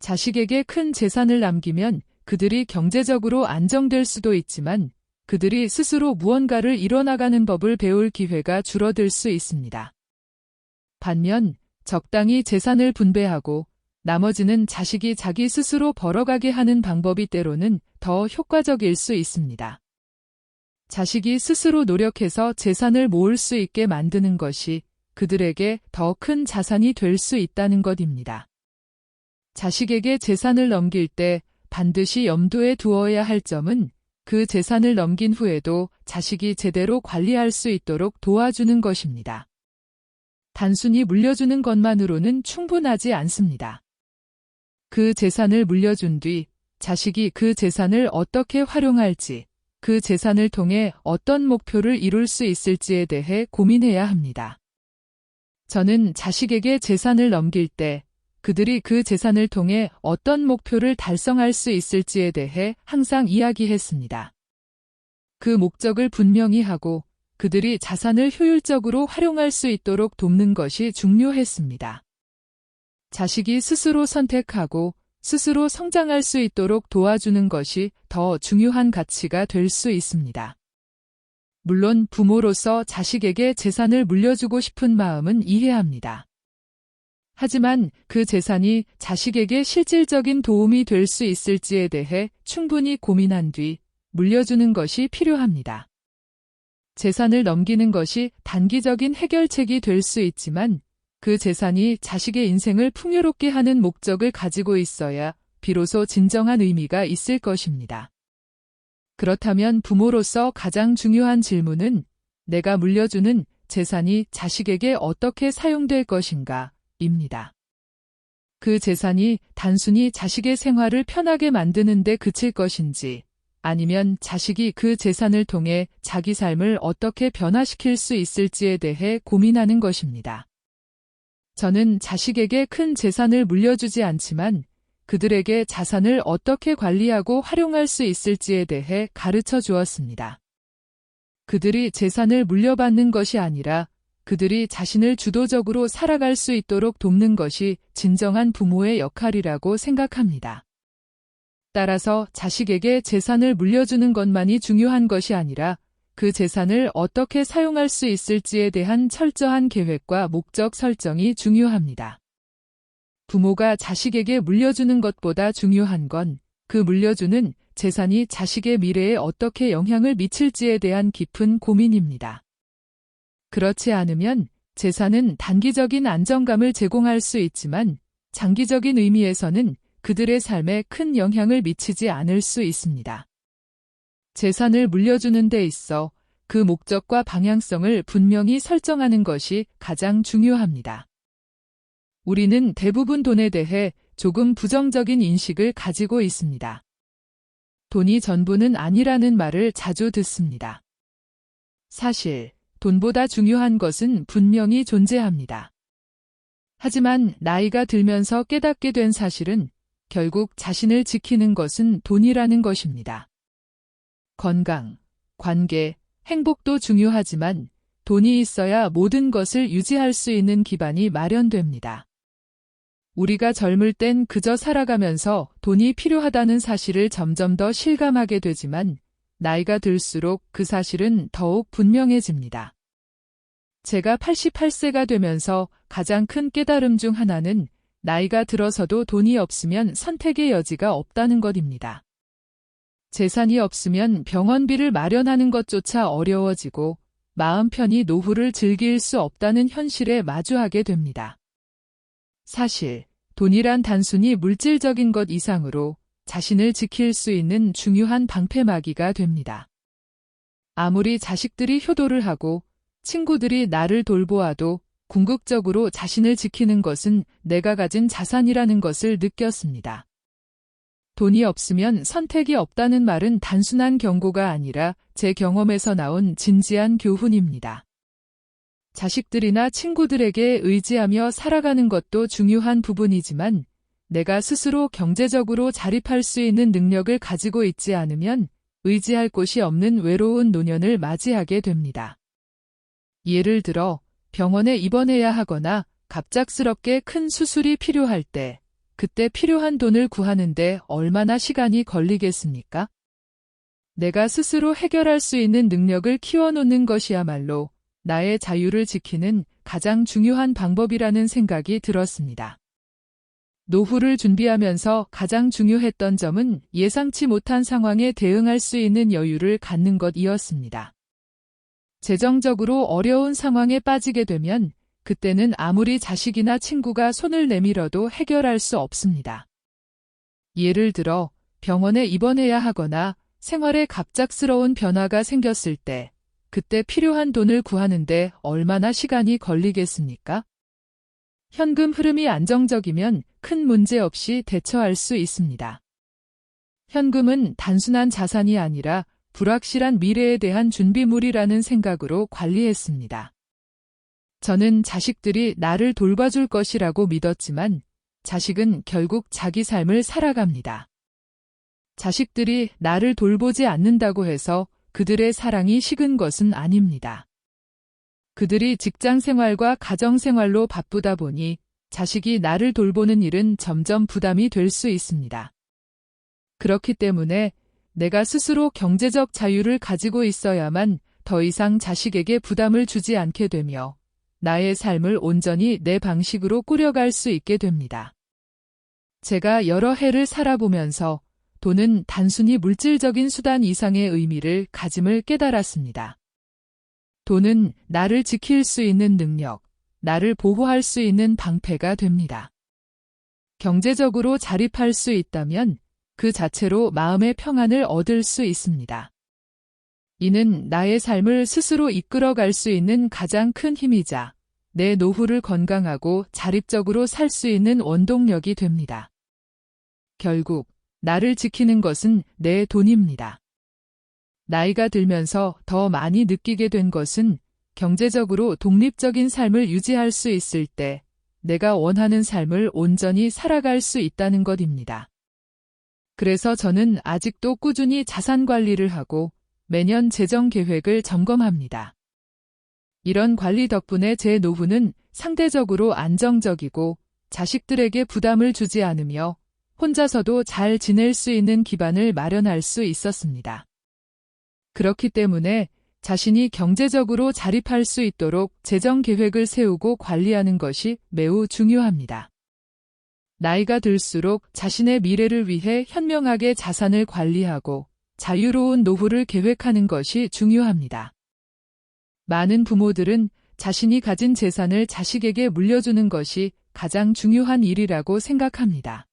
자식에게 큰 재산을 남기면 그들이 경제적으로 안정될 수도 있지만 그들이 스스로 무언가를 이뤄나가는 법을 배울 기회가 줄어들 수 있습니다. 반면 적당히 재산을 분배하고 나머지는 자식이 자기 스스로 벌어가게 하는 방법이 때로는 더 효과적일 수 있습니다. 자식이 스스로 노력해서 재산을 모을 수 있게 만드는 것이 그들에게 더 큰 자산이 될 수 있다는 것입니다. 자식에게 재산을 넘길 때 반드시 염두에 두어야 할 점은 그 재산을 넘긴 후에도 자식이 제대로 관리할 수 있도록 도와주는 것입니다. 단순히 물려주는 것만으로는 충분하지 않습니다. 그 재산을 물려준 뒤 자식이 그 재산을 어떻게 활용할지, 그 재산을 통해 어떤 목표를 이룰 수 있을지에 대해 고민해야 합니다. 저는 자식에게 재산을 넘길 때 그들이 그 재산을 통해 어떤 목표를 달성할 수 있을지에 대해 항상 이야기했습니다. 그 목적을 분명히 하고 그들이 자산을 효율적으로 활용할 수 있도록 돕는 것이 중요했습니다. 자식이 스스로 선택하고 스스로 성장할 수 있도록 도와주는 것이 더 중요한 가치가 될 수 있습니다. 물론 부모로서 자식에게 재산을 물려주고 싶은 마음은 이해합니다. 하지만 그 재산이 자식에게 실질적인 도움이 될 수 있을지에 대해 충분히 고민한 뒤 물려주는 것이 필요합니다. 재산을 넘기는 것이 단기적인 해결책이 될 수 있지만 그 재산이 자식의 인생을 풍요롭게 하는 목적을 가지고 있어야 비로소 진정한 의미가 있을 것입니다. 그렇다면 부모로서 가장 중요한 질문은 내가 물려주는 재산이 자식에게 어떻게 사용될 것인가 입니다. 그 재산이 단순히 자식의 생활을 편하게 만드는 데 그칠 것인지 아니면 자식이 그 재산을 통해 자기 삶을 어떻게 변화시킬 수 있을지에 대해 고민하는 것입니다. 저는 자식에게 큰 재산을 물려주지 않지만 그들에게 자산을 어떻게 관리하고 활용할 수 있을지에 대해 가르쳐 주었습니다. 그들이 재산을 물려받는 것이 아니라 그들이 자신을 주도적으로 살아갈 수 있도록 돕는 것이 진정한 부모의 역할이라고 생각합니다. 따라서 자식에게 재산을 물려주는 것만이 중요한 것이 아니라 그 재산을 어떻게 사용할 수 있을지에 대한 철저한 계획과 목적 설정이 중요합니다. 부모가 자식에게 물려주는 것보다 중요한 건 그 물려주는 재산이 자식의 미래에 어떻게 영향을 미칠지에 대한 깊은 고민입니다. 그렇지 않으면 재산은 단기적인 안정감을 제공할 수 있지만 장기적인 의미에서는 그들의 삶에 큰 영향을 미치지 않을 수 있습니다. 재산을 물려주는 데 있어 그 목적과 방향성을 분명히 설정하는 것이 가장 중요합니다. 우리는 대부분 돈에 대해 조금 부정적인 인식을 가지고 있습니다. 돈이 전부는 아니라는 말을 자주 듣습니다. 사실, 돈보다 중요한 것은 분명히 존재합니다. 하지만 나이가 들면서 깨닫게 된 사실은 결국 자신을 지키는 것은 돈이라는 것입니다. 건강, 관계, 행복도 중요하지만 돈이 있어야 모든 것을 유지할 수 있는 기반이 마련됩니다. 우리가 젊을 땐 그저 살아가면서 돈이 필요하다는 사실을 점점 더 실감하게 되지만 나이가 들수록 그 사실은 더욱 분명해집니다. 제가 88세가 되면서 가장 큰 깨달음 중 하나는 나이가 들어서도 돈이 없으면 선택의 여지가 없다는 것입니다. 재산이 없으면 병원비를 마련하는 것조차 어려워지고 마음 편히 노후를 즐길 수 없다는 현실에 마주하게 됩니다. 사실, 돈이란 단순히 물질적인 것 이상으로 자신을 지킬 수 있는 중요한 방패막이가 됩니다. 아무리 자식들이 효도를 하고 친구들이 나를 돌보아도 궁극적으로 자신을 지키는 것은 내가 가진 자산이라는 것을 느꼈습니다. 돈이 없으면 선택이 없다는 말은 단순한 경고가 아니라 제 경험에서 나온 진지한 교훈입니다. 자식들이나 친구들에게 의지하며 살아가는 것도 중요한 부분이지만 내가 스스로 경제적으로 자립할 수 있는 능력을 가지고 있지 않으면 의지할 곳이 없는 외로운 노년을 맞이하게 됩니다. 예를 들어 병원에 입원해야 하거나 갑작스럽게 큰 수술이 필요할 때 그때 필요한 돈을 구하는데 얼마나 시간이 걸리겠습니까? 내가 스스로 해결할 수 있는 능력을 키워놓는 것이야말로 나의 자유를 지키는 가장 중요한 방법이라는 생각이 들었습니다. 노후를 준비하면서 가장 중요했던 점은 예상치 못한 상황에 대응할 수 있는 여유를 갖는 것이었습니다. 재정적으로 어려운 상황에 빠지게 되면 그때는 아무리 자식이나 친구가 손을 내밀어도 해결할 수 없습니다. 예를 들어 병원에 입원해야 하거나 생활에 갑작스러운 변화가 생겼을 때 그때 필요한 돈을 구하는데 얼마나 시간이 걸리겠습니까? 현금 흐름이 안정적이면 큰 문제 없이 대처할 수 있습니다. 현금은 단순한 자산이 아니라 불확실한 미래에 대한 준비물이라는 생각으로 관리했습니다. 저는 자식들이 나를 돌봐줄 것이라고 믿었지만 자식은 결국 자기 삶을 살아갑니다. 자식들이 나를 돌보지 않는다고 해서 그들의 사랑이 식은 것은 아닙니다. 그들이 직장 생활과 가정 생활로 바쁘다 보니 자식이 나를 돌보는 일은 점점 부담이 될 수 있습니다. 그렇기 때문에 내가 스스로 경제적 자유를 가지고 있어야만 더 이상 자식에게 부담을 주지 않게 되며 나의 삶을 온전히 내 방식으로 꾸려갈 수 있게 됩니다. 제가 여러 해를 살아보면서 돈은 단순히 물질적인 수단 이상의 의미를 가짐을 깨달았습니다. 돈은 나를 지킬 수 있는 능력, 나를 보호할 수 있는 방패가 됩니다. 경제적으로 자립할 수 있다면 그 자체로 마음의 평안을 얻을 수 있습니다. 이는 나의 삶을 스스로 이끌어갈 수 있는 가장 큰 힘이자 내 노후를 건강하고 자립적으로 살 수 있는 원동력이 됩니다. 결국 나를 지키는 것은 내 돈입니다. 나이가 들면서 더 많이 느끼게 된 것은 경제적으로 독립적인 삶을 유지할 수 있을 때 내가 원하는 삶을 온전히 살아갈 수 있다는 것입니다. 그래서 저는 아직도 꾸준히 자산 관리를 하고 매년 재정 계획을 점검합니다. 이런 관리 덕분에 제 노후는 상대적으로 안정적이고 자식들에게 부담을 주지 않으며 혼자서도 잘 지낼 수 있는 기반을 마련할 수 있었습니다. 그렇기 때문에 자신이 경제적으로 자립할 수 있도록 재정 계획을 세우고 관리하는 것이 매우 중요합니다. 나이가 들수록 자신의 미래를 위해 현명하게 자산을 관리하고 자유로운 노후를 계획하는 것이 중요합니다. 많은 부모들은 자신이 가진 재산을 자식에게 물려주는 것이 가장 중요한 일이라고 생각합니다.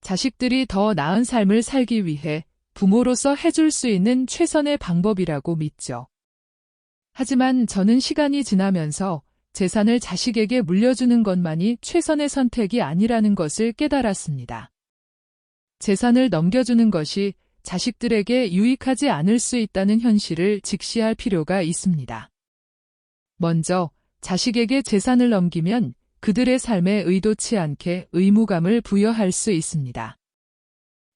자식들이 더 나은 삶을 살기 위해 부모로서 해줄 수 있는 최선의 방법이라고 믿죠. 하지만 저는 시간이 지나면서 재산을 자식에게 물려주는 것만이 최선의 선택이 아니라는 것을 깨달았습니다. 재산을 넘겨주는 것이 자식들에게 유익하지 않을 수 있다는 현실을 직시할 필요가 있습니다. 먼저 자식에게 재산을 넘기면 그들의 삶에 의도치 않게 의무감을 부여할 수 있습니다.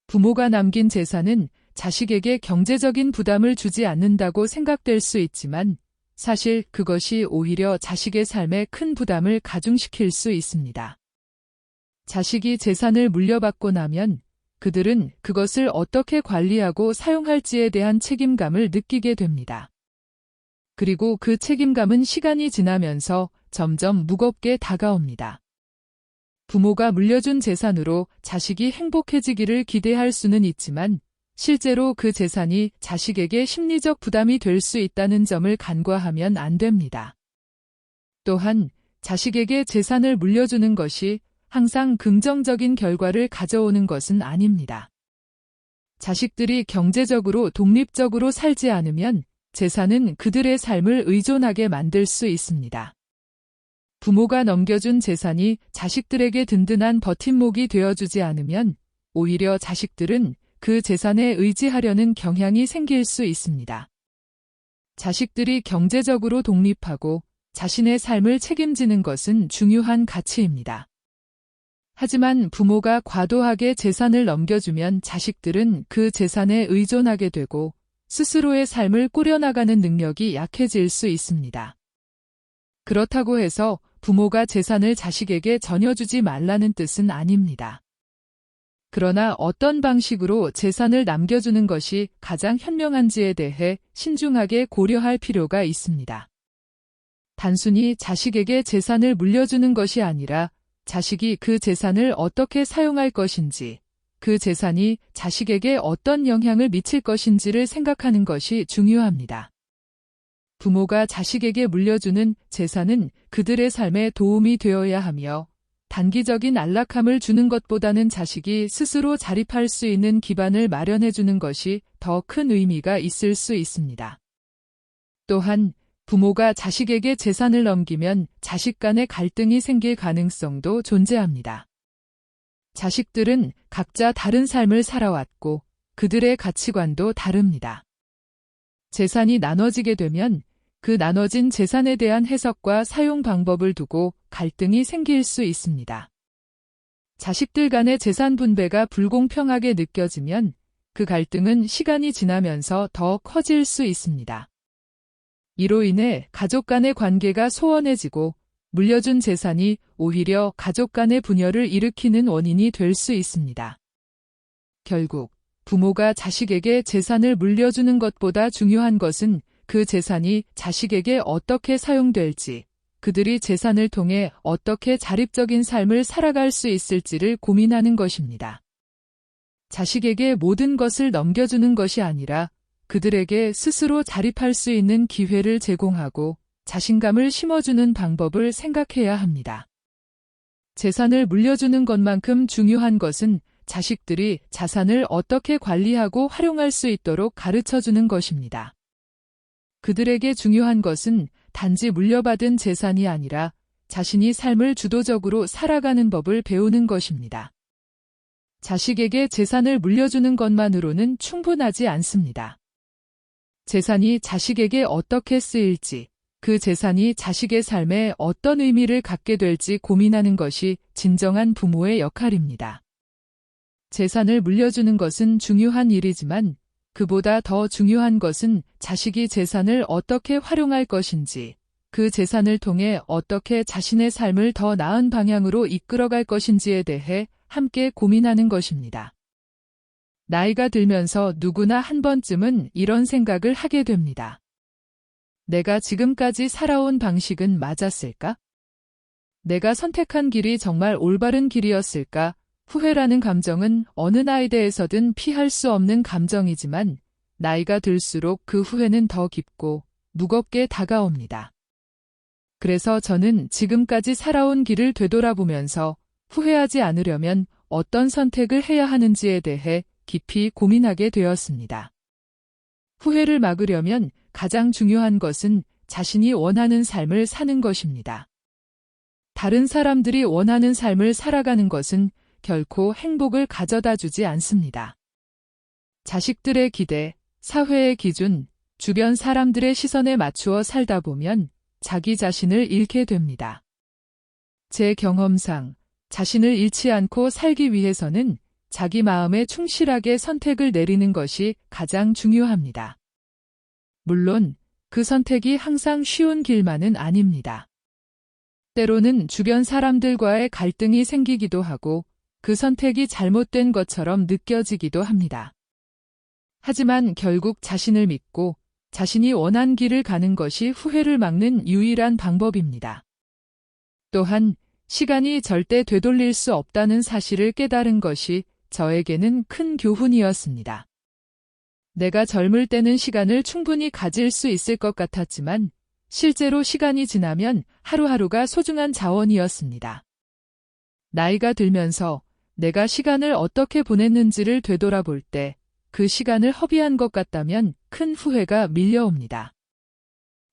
부모가 남긴 재산은 자식에게 경제적인 부담을 주지 않는다고 생각될 수 있지만 사실 그것이 오히려 자식의 삶에 큰 부담을 가중시킬 수 있습니다. 자식이 재산을 물려받고 나면 그들은 그것을 어떻게 관리하고 사용할지에 대한 책임감을 느끼게 됩니다. 그리고 그 책임감은 시간이 지나면서 점점 무겁게 다가옵니다. 부모가 물려준 재산으로 자식이 행복해지기를 기대할 수는 있지만 실제로 그 재산이 자식에게 심리적 부담이 될 수 있다는 점을 간과하면 안 됩니다. 또한 자식에게 재산을 물려주는 것이 항상 긍정적인 결과를 가져오는 것은 아닙니다. 자식들이 경제적으로 독립적으로 살지 않으면 재산은 그들의 삶을 의존하게 만들 수 있습니다. 부모가 넘겨준 재산이 자식들에게 든든한 버팀목이 되어주지 않으면 오히려 자식들은 그 재산에 의지하려는 경향이 생길 수 있습니다. 자식들이 경제적으로 독립하고 자신의 삶을 책임지는 것은 중요한 가치입니다. 하지만 부모가 과도하게 재산을 넘겨주면 자식들은 그 재산에 의존하게 되고 스스로의 삶을 꾸려나가는 능력이 약해질 수 있습니다. 그렇다고 해서 부모가 재산을 자식에게 전혀 주지 말라는 뜻은 아닙니다. 그러나 어떤 방식으로 재산을 남겨주는 것이 가장 현명한지에 대해 신중하게 고려할 필요가 있습니다. 단순히 자식에게 재산을 물려주는 것이 아니라 자식이 그 재산을 어떻게 사용할 것인지, 그 재산이 자식에게 어떤 영향을 미칠 것인지를 생각하는 것이 중요합니다. 부모가 자식에게 물려주는 재산은 그들의 삶에 도움이 되어야 하며 단기적인 안락함을 주는 것보다는 자식이 스스로 자립할 수 있는 기반을 마련해 주는 것이 더 큰 의미가 있을 수 있습니다. 또한 부모가 자식에게 재산을 넘기면 자식 간의 갈등이 생길 가능성도 존재합니다. 자식들은 각자 다른 삶을 살아왔고 그들의 가치관도 다릅니다. 재산이 나눠지게 되면 그 나눠진 재산에 대한 해석과 사용 방법을 두고 갈등이 생길 수 있습니다. 자식들 간의 재산 분배가 불공평하게 느껴지면 그 갈등은 시간이 지나면서 더 커질 수 있습니다. 이로 인해 가족 간의 관계가 소원해지고 물려준 재산이 오히려 가족 간의 분열을 일으키는 원인이 될 수 있습니다. 결국 부모가 자식에게 재산을 물려주는 것보다 중요한 것은 그 재산이 자식에게 어떻게 사용될지, 그들이 재산을 통해 어떻게 자립적인 삶을 살아갈 수 있을지를 고민하는 것입니다. 자식에게 모든 것을 넘겨주는 것이 아니라 그들에게 스스로 자립할 수 있는 기회를 제공하고 자신감을 심어주는 방법을 생각해야 합니다. 재산을 물려주는 것만큼 중요한 것은 자식들이 자산을 어떻게 관리하고 활용할 수 있도록 가르쳐주는 것입니다. 그들에게 중요한 것은 단지 물려받은 재산이 아니라 자신이 삶을 주도적으로 살아가는 법을 배우는 것입니다. 자식에게 재산을 물려주는 것만으로는 충분하지 않습니다. 재산이 자식에게 어떻게 쓰일지, 그 재산이 자식의 삶에 어떤 의미를 갖게 될지 고민하는 것이 진정한 부모의 역할입니다. 재산을 물려주는 것은 중요한 일이지만 그보다 더 중요한 것은 자식이 재산을 어떻게 활용할 것인지, 그 재산을 통해 어떻게 자신의 삶을 더 나은 방향으로 이끌어갈 것인지에 대해 함께 고민하는 것입니다. 나이가 들면서 누구나 한 번쯤은 이런 생각을 하게 됩니다. 내가 지금까지 살아온 방식은 맞았을까? 내가 선택한 길이 정말 올바른 길이었을까? 후회라는 감정은 어느 나이에 대해서든 피할 수 없는 감정이지만 나이가 들수록 그 후회는 더 깊고 무겁게 다가옵니다. 그래서 저는 지금까지 살아온 길을 되돌아보면서 후회하지 않으려면 어떤 선택을 해야 하는지에 대해 깊이 고민하게 되었습니다. 후회를 막으려면 가장 중요한 것은 자신이 원하는 삶을 사는 것입니다. 다른 사람들이 원하는 삶을 살아가는 것은 결코 행복을 가져다 주지 않습니다. 자식들의 기대, 사회의 기준, 주변 사람들의 시선에 맞추어 살다 보면 자기 자신을 잃게 됩니다. 제 경험상 자신을 잃지 않고 살기 위해서는 자기 마음에 충실하게 선택을 내리는 것이 가장 중요합니다. 물론 그 선택이 항상 쉬운 길만은 아닙니다. 때로는 주변 사람들과의 갈등이 생기기도 하고 그 선택이 잘못된 것처럼 느껴지기도 합니다. 하지만 결국 자신을 믿고 자신이 원한 길을 가는 것이 후회를 막는 유일한 방법입니다. 또한 시간이 절대 되돌릴 수 없다는 사실을 깨달은 것이 저에게는 큰 교훈이었습니다. 내가 젊을 때는 시간을 충분히 가질 수 있을 것 같았지만 실제로 시간이 지나면 하루하루가 소중한 자원이었습니다. 나이가 들면서 내가 시간을 어떻게 보냈는지를 되돌아볼 때 그 시간을 허비한 것 같다면 큰 후회가 밀려옵니다.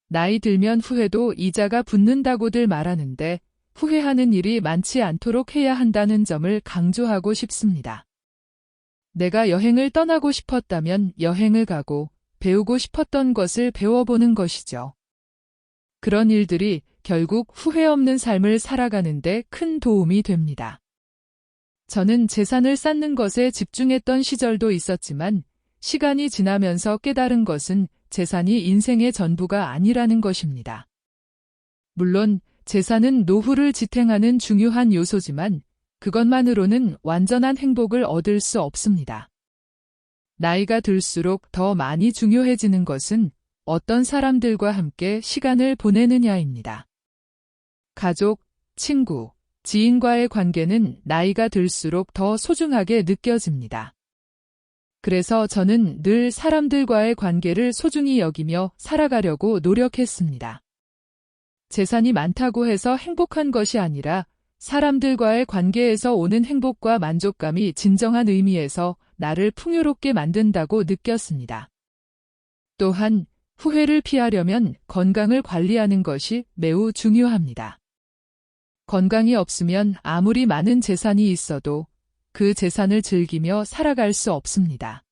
나이 들면 후회도 이자가 붙는다고들 말하는데 후회하는 일이 많지 않도록 해야 한다는 점을 강조하고 싶습니다. 내가 여행을 떠나고 싶었다면 여행을 가고 배우고 싶었던 것을 배워보는 것이죠. 그런 일들이 결국 후회 없는 삶을 살아가는 데 큰 도움이 됩니다. 저는 재산을 쌓는 것에 집중했던 시절도 있었지만 시간이 지나면서 깨달은 것은 재산이 인생의 전부가 아니라는 것입니다. 물론 재산은 노후를 지탱하는 중요한 요소지만 그것만으로는 완전한 행복을 얻을 수 없습니다. 나이가 들수록 더 많이 중요해지는 것은 어떤 사람들과 함께 시간을 보내느냐입니다. 가족, 친구, 지인과의 관계는 나이가 들수록 더 소중하게 느껴집니다. 그래서 저는 늘 사람들과의 관계를 소중히 여기며 살아가려고 노력했습니다. 재산이 많다고 해서 행복한 것이 아니라 사람들과의 관계에서 오는 행복과 만족감이 진정한 의미에서 나를 풍요롭게 만든다고 느꼈습니다. 또한 후회를 피하려면 건강을 관리하는 것이 매우 중요합니다. 건강이 없으면 아무리 많은 재산이 있어도 그 재산을 즐기며 살아갈 수 없습니다.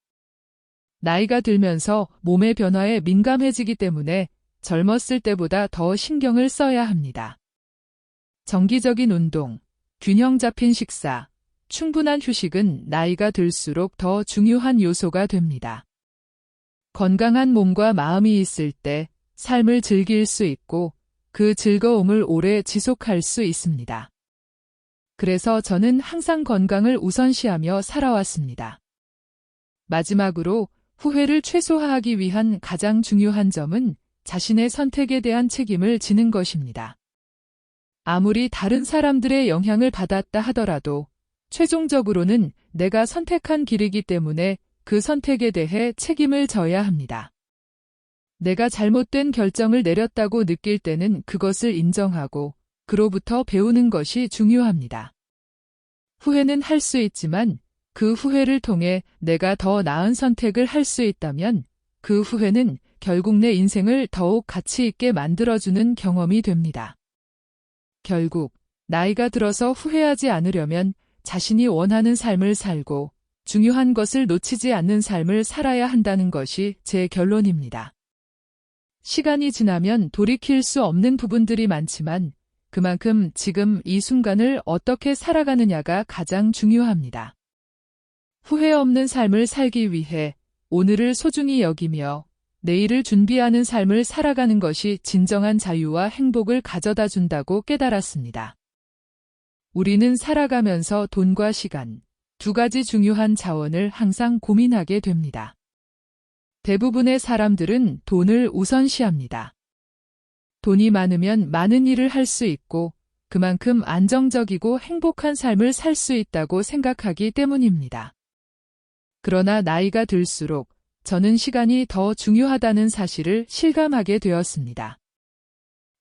나이가 들면서 몸의 변화에 민감해지기 때문에 젊었을 때보다 더 신경을 써야 합니다. 정기적인 운동, 균형 잡힌 식사, 충분한 휴식은 나이가 들수록 더 중요한 요소가 됩니다. 건강한 몸과 마음이 있을 때 삶을 즐길 수 있고 그 즐거움을 오래 지속할 수 있습니다. 그래서 저는 항상 건강을 우선시하며 살아왔습니다. 마지막으로 후회를 최소화하기 위한 가장 중요한 점은 자신의 선택에 대한 책임을 지는 것입니다. 아무리 다른 사람들의 영향을 받았다 하더라도 최종적으로는 내가 선택한 길이기 때문에 그 선택에 대해 책임을 져야 합니다. 내가 잘못된 결정을 내렸다고 느낄 때는 그것을 인정하고 그로부터 배우는 것이 중요합니다. 후회는 할 수 있지만 그 후회를 통해 내가 더 나은 선택을 할 수 있다면 그 후회는 결국 내 인생을 더욱 가치 있게 만들어주는 경험이 됩니다. 결국 나이가 들어서 후회하지 않으려면 자신이 원하는 삶을 살고 중요한 것을 놓치지 않는 삶을 살아야 한다는 것이 제 결론입니다. 시간이 지나면 돌이킬 수 없는 부분들이 많지만 그만큼 지금 이 순간을 어떻게 살아가느냐가 가장 중요합니다. 후회 없는 삶을 살기 위해 오늘을 소중히 여기며 내일을 준비하는 삶을 살아가는 것이 진정한 자유와 행복을 가져다 준다고 깨달았습니다. 우리는 살아가면서 돈과 시간, 두 가지 중요한 자원을 항상 고민하게 됩니다. 대부분의 사람들은 돈을 우선시합니다. 돈이 많으면 많은 일을 할 수 있고 그만큼 안정적이고 행복한 삶을 살 수 있다고 생각하기 때문입니다. 그러나 나이가 들수록 저는 시간이 더 중요하다는 사실을 실감하게 되었습니다.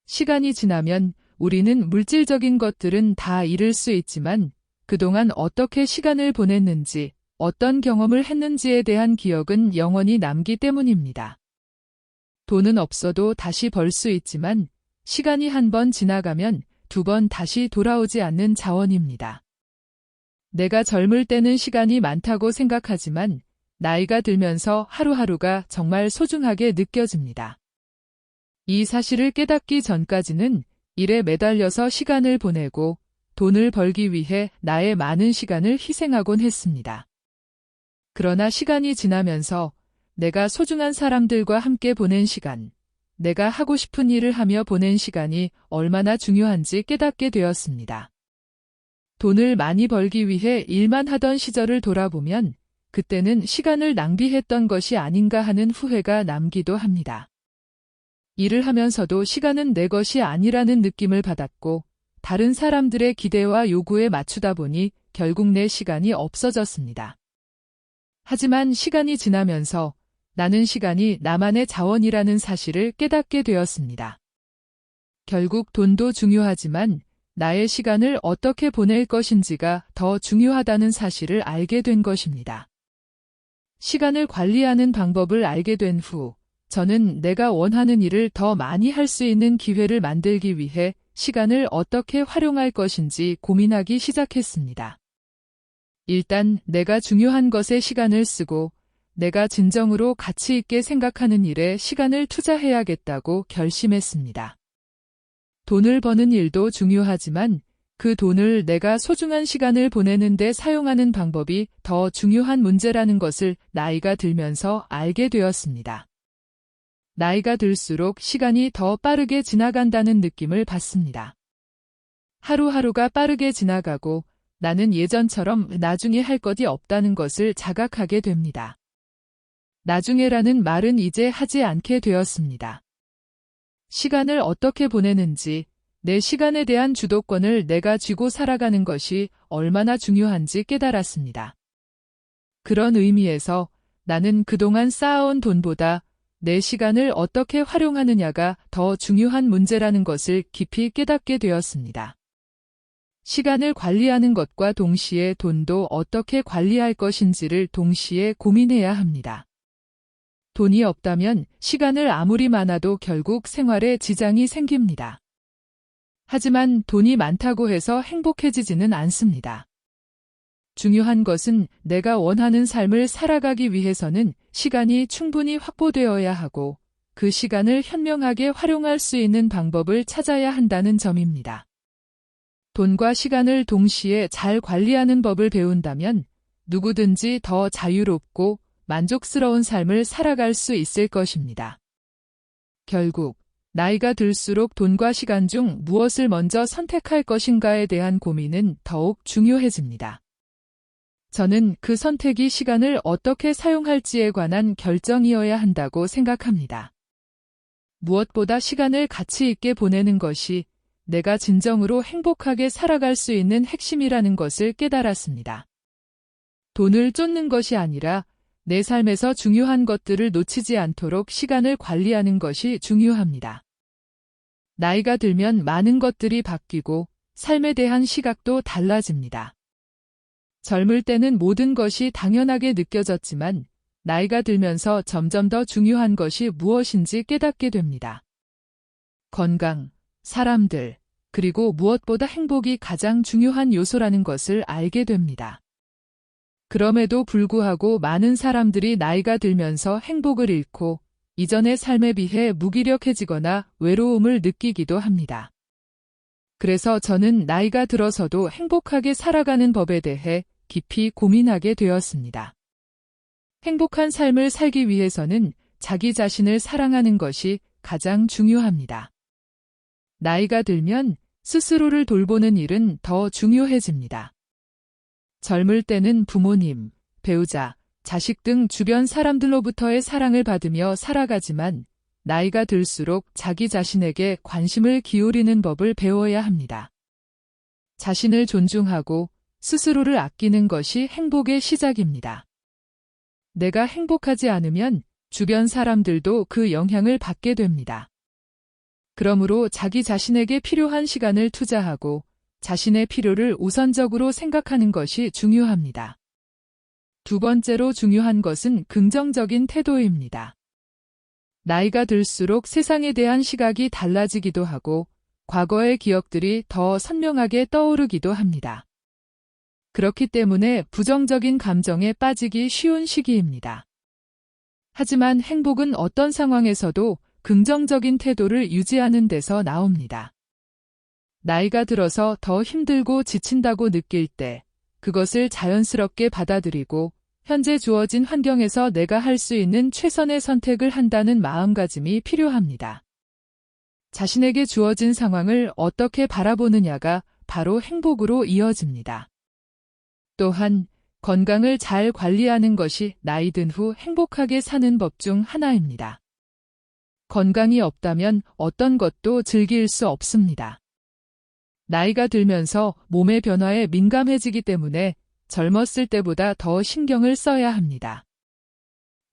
시간이 지나면 우리는 물질적인 것들은 다 잃을 수 있지만 그동안 어떻게 시간을 보냈는지, 어떤 경험을 했는지에 대한 기억은 영원히 남기 때문입니다. 돈은 없어도 다시 벌 수 있지만 시간이 한 번 지나가면 두 번 다시 돌아오지 않는 자원입니다. 내가 젊을 때는 시간이 많다고 생각하지만 나이가 들면서 하루하루가 정말 소중하게 느껴집니다. 이 사실을 깨닫기 전까지는 일에 매달려서 시간을 보내고 돈을 벌기 위해 나의 많은 시간을 희생하곤 했습니다. 그러나 시간이 지나면서 내가 소중한 사람들과 함께 보낸 시간, 내가 하고 싶은 일을 하며 보낸 시간이 얼마나 중요한지 깨닫게 되었습니다. 돈을 많이 벌기 위해 일만 하던 시절을 돌아보면 그때는 시간을 낭비했던 것이 아닌가 하는 후회가 남기도 합니다. 일을 하면서도 시간은 내 것이 아니라는 느낌을 받았고 다른 사람들의 기대와 요구에 맞추다 보니 결국 내 시간이 없어졌습니다. 하지만 시간이 지나면서 나는 시간이 나만의 자원이라는 사실을 깨닫게 되었습니다. 결국 돈도 중요하지만 나의 시간을 어떻게 보낼 것인지가 더 중요하다는 사실을 알게 된 것입니다. 시간을 관리하는 방법을 알게 된 후, 저는 내가 원하는 일을 더 많이 할 수 있는 기회를 만들기 위해 시간을 어떻게 활용할 것인지 고민하기 시작했습니다. 일단 내가 중요한 것에 시간을 쓰고 내가 진정으로 가치 있게 생각하는 일에 시간을 투자해야겠다고 결심했습니다. 돈을 버는 일도 중요하지만 그 돈을 내가 소중한 시간을 보내는 데 사용하는 방법이 더 중요한 문제라는 것을 나이가 들면서 알게 되었습니다. 나이가 들수록 시간이 더 빠르게 지나간다는 느낌을 받습니다. 하루하루가 빠르게 지나가고 나는 예전처럼 나중에 할 것이 없다는 것을 자각하게 됩니다. 나중에라는 말은 이제 하지 않게 되었습니다. 시간을 어떻게 보내는지, 내 시간에 대한 주도권을 내가 쥐고 살아가는 것이 얼마나 중요한지 깨달았습니다. 그런 의미에서 나는 그동안 쌓아온 돈보다 내 시간을 어떻게 활용하느냐가 더 중요한 문제라는 것을 깊이 깨닫게 되었습니다. 시간을 관리하는 것과 동시에 돈도 어떻게 관리할 것인지를 동시에 고민해야 합니다. 돈이 없다면 시간을 아무리 많아도 결국 생활에 지장이 생깁니다. 하지만 돈이 많다고 해서 행복해지지는 않습니다. 중요한 것은 내가 원하는 삶을 살아가기 위해서는 시간이 충분히 확보되어야 하고 그 시간을 현명하게 활용할 수 있는 방법을 찾아야 한다는 점입니다. 돈과 시간을 동시에 잘 관리하는 법을 배운다면 누구든지 더 자유롭고 만족스러운 삶을 살아갈 수 있을 것입니다. 결국 나이가 들수록 돈과 시간 중 무엇을 먼저 선택할 것인가에 대한 고민은 더욱 중요해집니다. 저는 그 선택이 시간을 어떻게 사용할지에 관한 결정이어야 한다고 생각합니다. 무엇보다 시간을 가치 있게 보내는 것이 내가 진정으로 행복하게 살아갈 수 있는 핵심이라는 것을 깨달았습니다. 돈을 쫓는 것이 아니라 내 삶에서 중요한 것들을 놓치지 않도록 시간을 관리하는 것이 중요합니다. 나이가 들면 많은 것들이 바뀌고 삶에 대한 시각도 달라집니다. 젊을 때는 모든 것이 당연하게 느껴졌지만 나이가 들면서 점점 더 중요한 것이 무엇인지 깨닫게 됩니다. 건강, 사람들, 그리고 무엇보다 행복이 가장 중요한 요소라는 것을 알게 됩니다. 그럼에도 불구하고 많은 사람들이 나이가 들면서 행복을 잃고 이전의 삶에 비해 무기력해지거나 외로움을 느끼기도 합니다. 그래서 저는 나이가 들어서도 행복하게 살아가는 법에 대해 깊이 고민하게 되었습니다. 행복한 삶을 살기 위해서는 자기 자신을 사랑하는 것이 가장 중요합니다. 나이가 들면 스스로를 돌보는 일은 더 중요해집니다. 젊을 때는 부모님, 배우자, 자식 등 주변 사람들로부터의 사랑을 받으며 살아가지만 나이가 들수록 자기 자신에게 관심을 기울이는 법을 배워야 합니다. 자신을 존중하고 스스로를 아끼는 것이 행복의 시작입니다. 내가 행복하지 않으면 주변 사람들도 그 영향을 받게 됩니다. 그러므로 자기 자신에게 필요한 시간을 투자하고 자신의 필요를 우선적으로 생각하는 것이 중요합니다. 두 번째로 중요한 것은 긍정적인 태도입니다. 나이가 들수록 세상에 대한 시각이 달라지기도 하고 과거의 기억들이 더 선명하게 떠오르기도 합니다. 그렇기 때문에 부정적인 감정에 빠지기 쉬운 시기입니다. 하지만 행복은 어떤 상황에서도 긍정적인 태도를 유지하는 데서 나옵니다. 나이가 들어서 더 힘들고 지친다고 느낄 때 그것을 자연스럽게 받아들이고 현재 주어진 환경에서 내가 할 수 있는 최선의 선택을 한다는 마음가짐이 필요합니다. 자신에게 주어진 상황을 어떻게 바라보느냐가 바로 행복으로 이어집니다. 또한 건강을 잘 관리하는 것이 나이 든 후 행복하게 사는 법 중 하나입니다. 건강이 없다면 어떤 것도 즐길 수 없습니다. 나이가 들면서 몸의 변화에 민감해지기 때문에 젊었을 때보다 더 신경을 써야 합니다.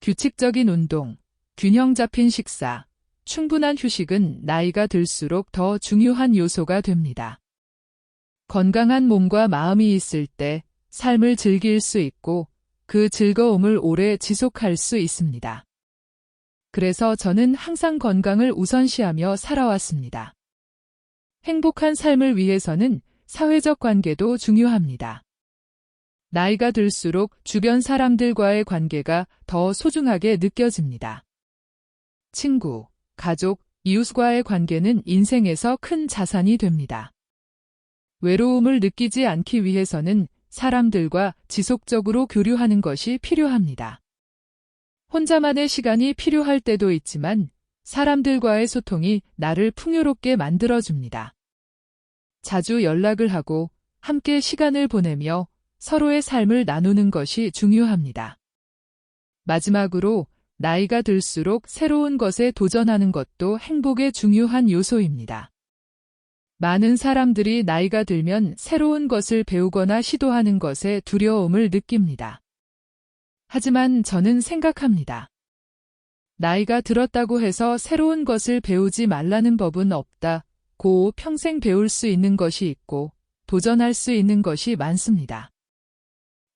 규칙적인 운동, 균형 잡힌 식사, 충분한 휴식은 나이가 들수록 더 중요한 요소가 됩니다. 건강한 몸과 마음이 있을 때 삶을 즐길 수 있고 그 즐거움을 오래 지속할 수 있습니다. 그래서 저는 항상 건강을 우선시하며 살아왔습니다. 행복한 삶을 위해서는 사회적 관계도 중요합니다. 나이가 들수록 주변 사람들과의 관계가 더 소중하게 느껴집니다. 친구, 가족, 이웃과의 관계는 인생에서 큰 자산이 됩니다. 외로움을 느끼지 않기 위해서는 사람들과 지속적으로 교류하는 것이 필요합니다. 혼자만의 시간이 필요할 때도 있지만 사람들과의 소통이 나를 풍요롭게 만들어줍니다. 자주 연락을 하고 함께 시간을 보내며 서로의 삶을 나누는 것이 중요합니다. 마지막으로 나이가 들수록 새로운 것에 도전하는 것도 행복의 중요한 요소입니다. 많은 사람들이 나이가 들면 새로운 것을 배우거나 시도하는 것에 두려움을 느낍니다. 하지만 저는 생각합니다. 나이가 들었다고 해서 새로운 것을 배우지 말라는 법은 없다고 평생 배울 수 있는 것이 있고 도전할 수 있는 것이 많습니다.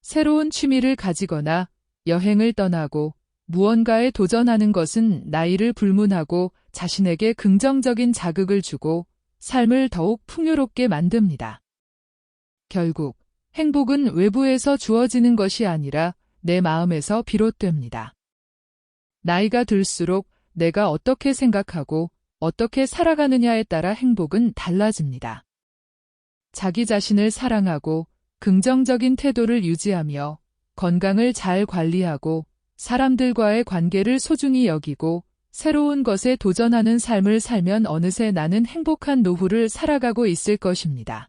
새로운 취미를 가지거나 여행을 떠나고 무언가에 도전하는 것은 나이를 불문하고 자신에게 긍정적인 자극을 주고 삶을 더욱 풍요롭게 만듭니다. 결국 행복은 외부에서 주어지는 것이 아니라 내 마음에서 비롯됩니다. 나이가 들수록 내가 어떻게 생각하고 어떻게 살아가느냐에 따라 행복은 달라집니다. 자기 자신을 사랑하고 긍정적인 태도를 유지하며 건강을 잘 관리하고 사람들과의 관계를 소중히 여기고 새로운 것에 도전하는 삶을 살면 어느새 나는 행복한 노후를 살아가고 있을 것입니다.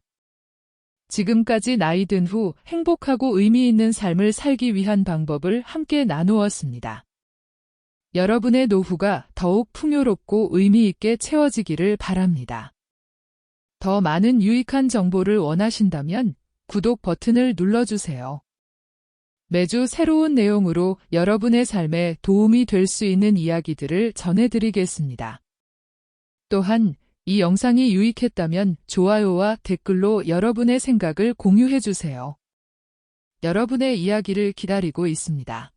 지금까지 나이 든 후 행복하고 의미 있는 삶을 살기 위한 방법을 함께 나누었습니다. 여러분의 노후가 더욱 풍요롭고 의미 있게 채워지기를 바랍니다. 더 많은 유익한 정보를 원하신다면 구독 버튼을 눌러주세요. 매주 새로운 내용으로 여러분의 삶에 도움이 될 수 있는 이야기들을 전해드리겠습니다. 또한 이 영상이 유익했다면 좋아요와 댓글로 여러분의 생각을 공유해주세요. 여러분의 이야기를 기다리고 있습니다.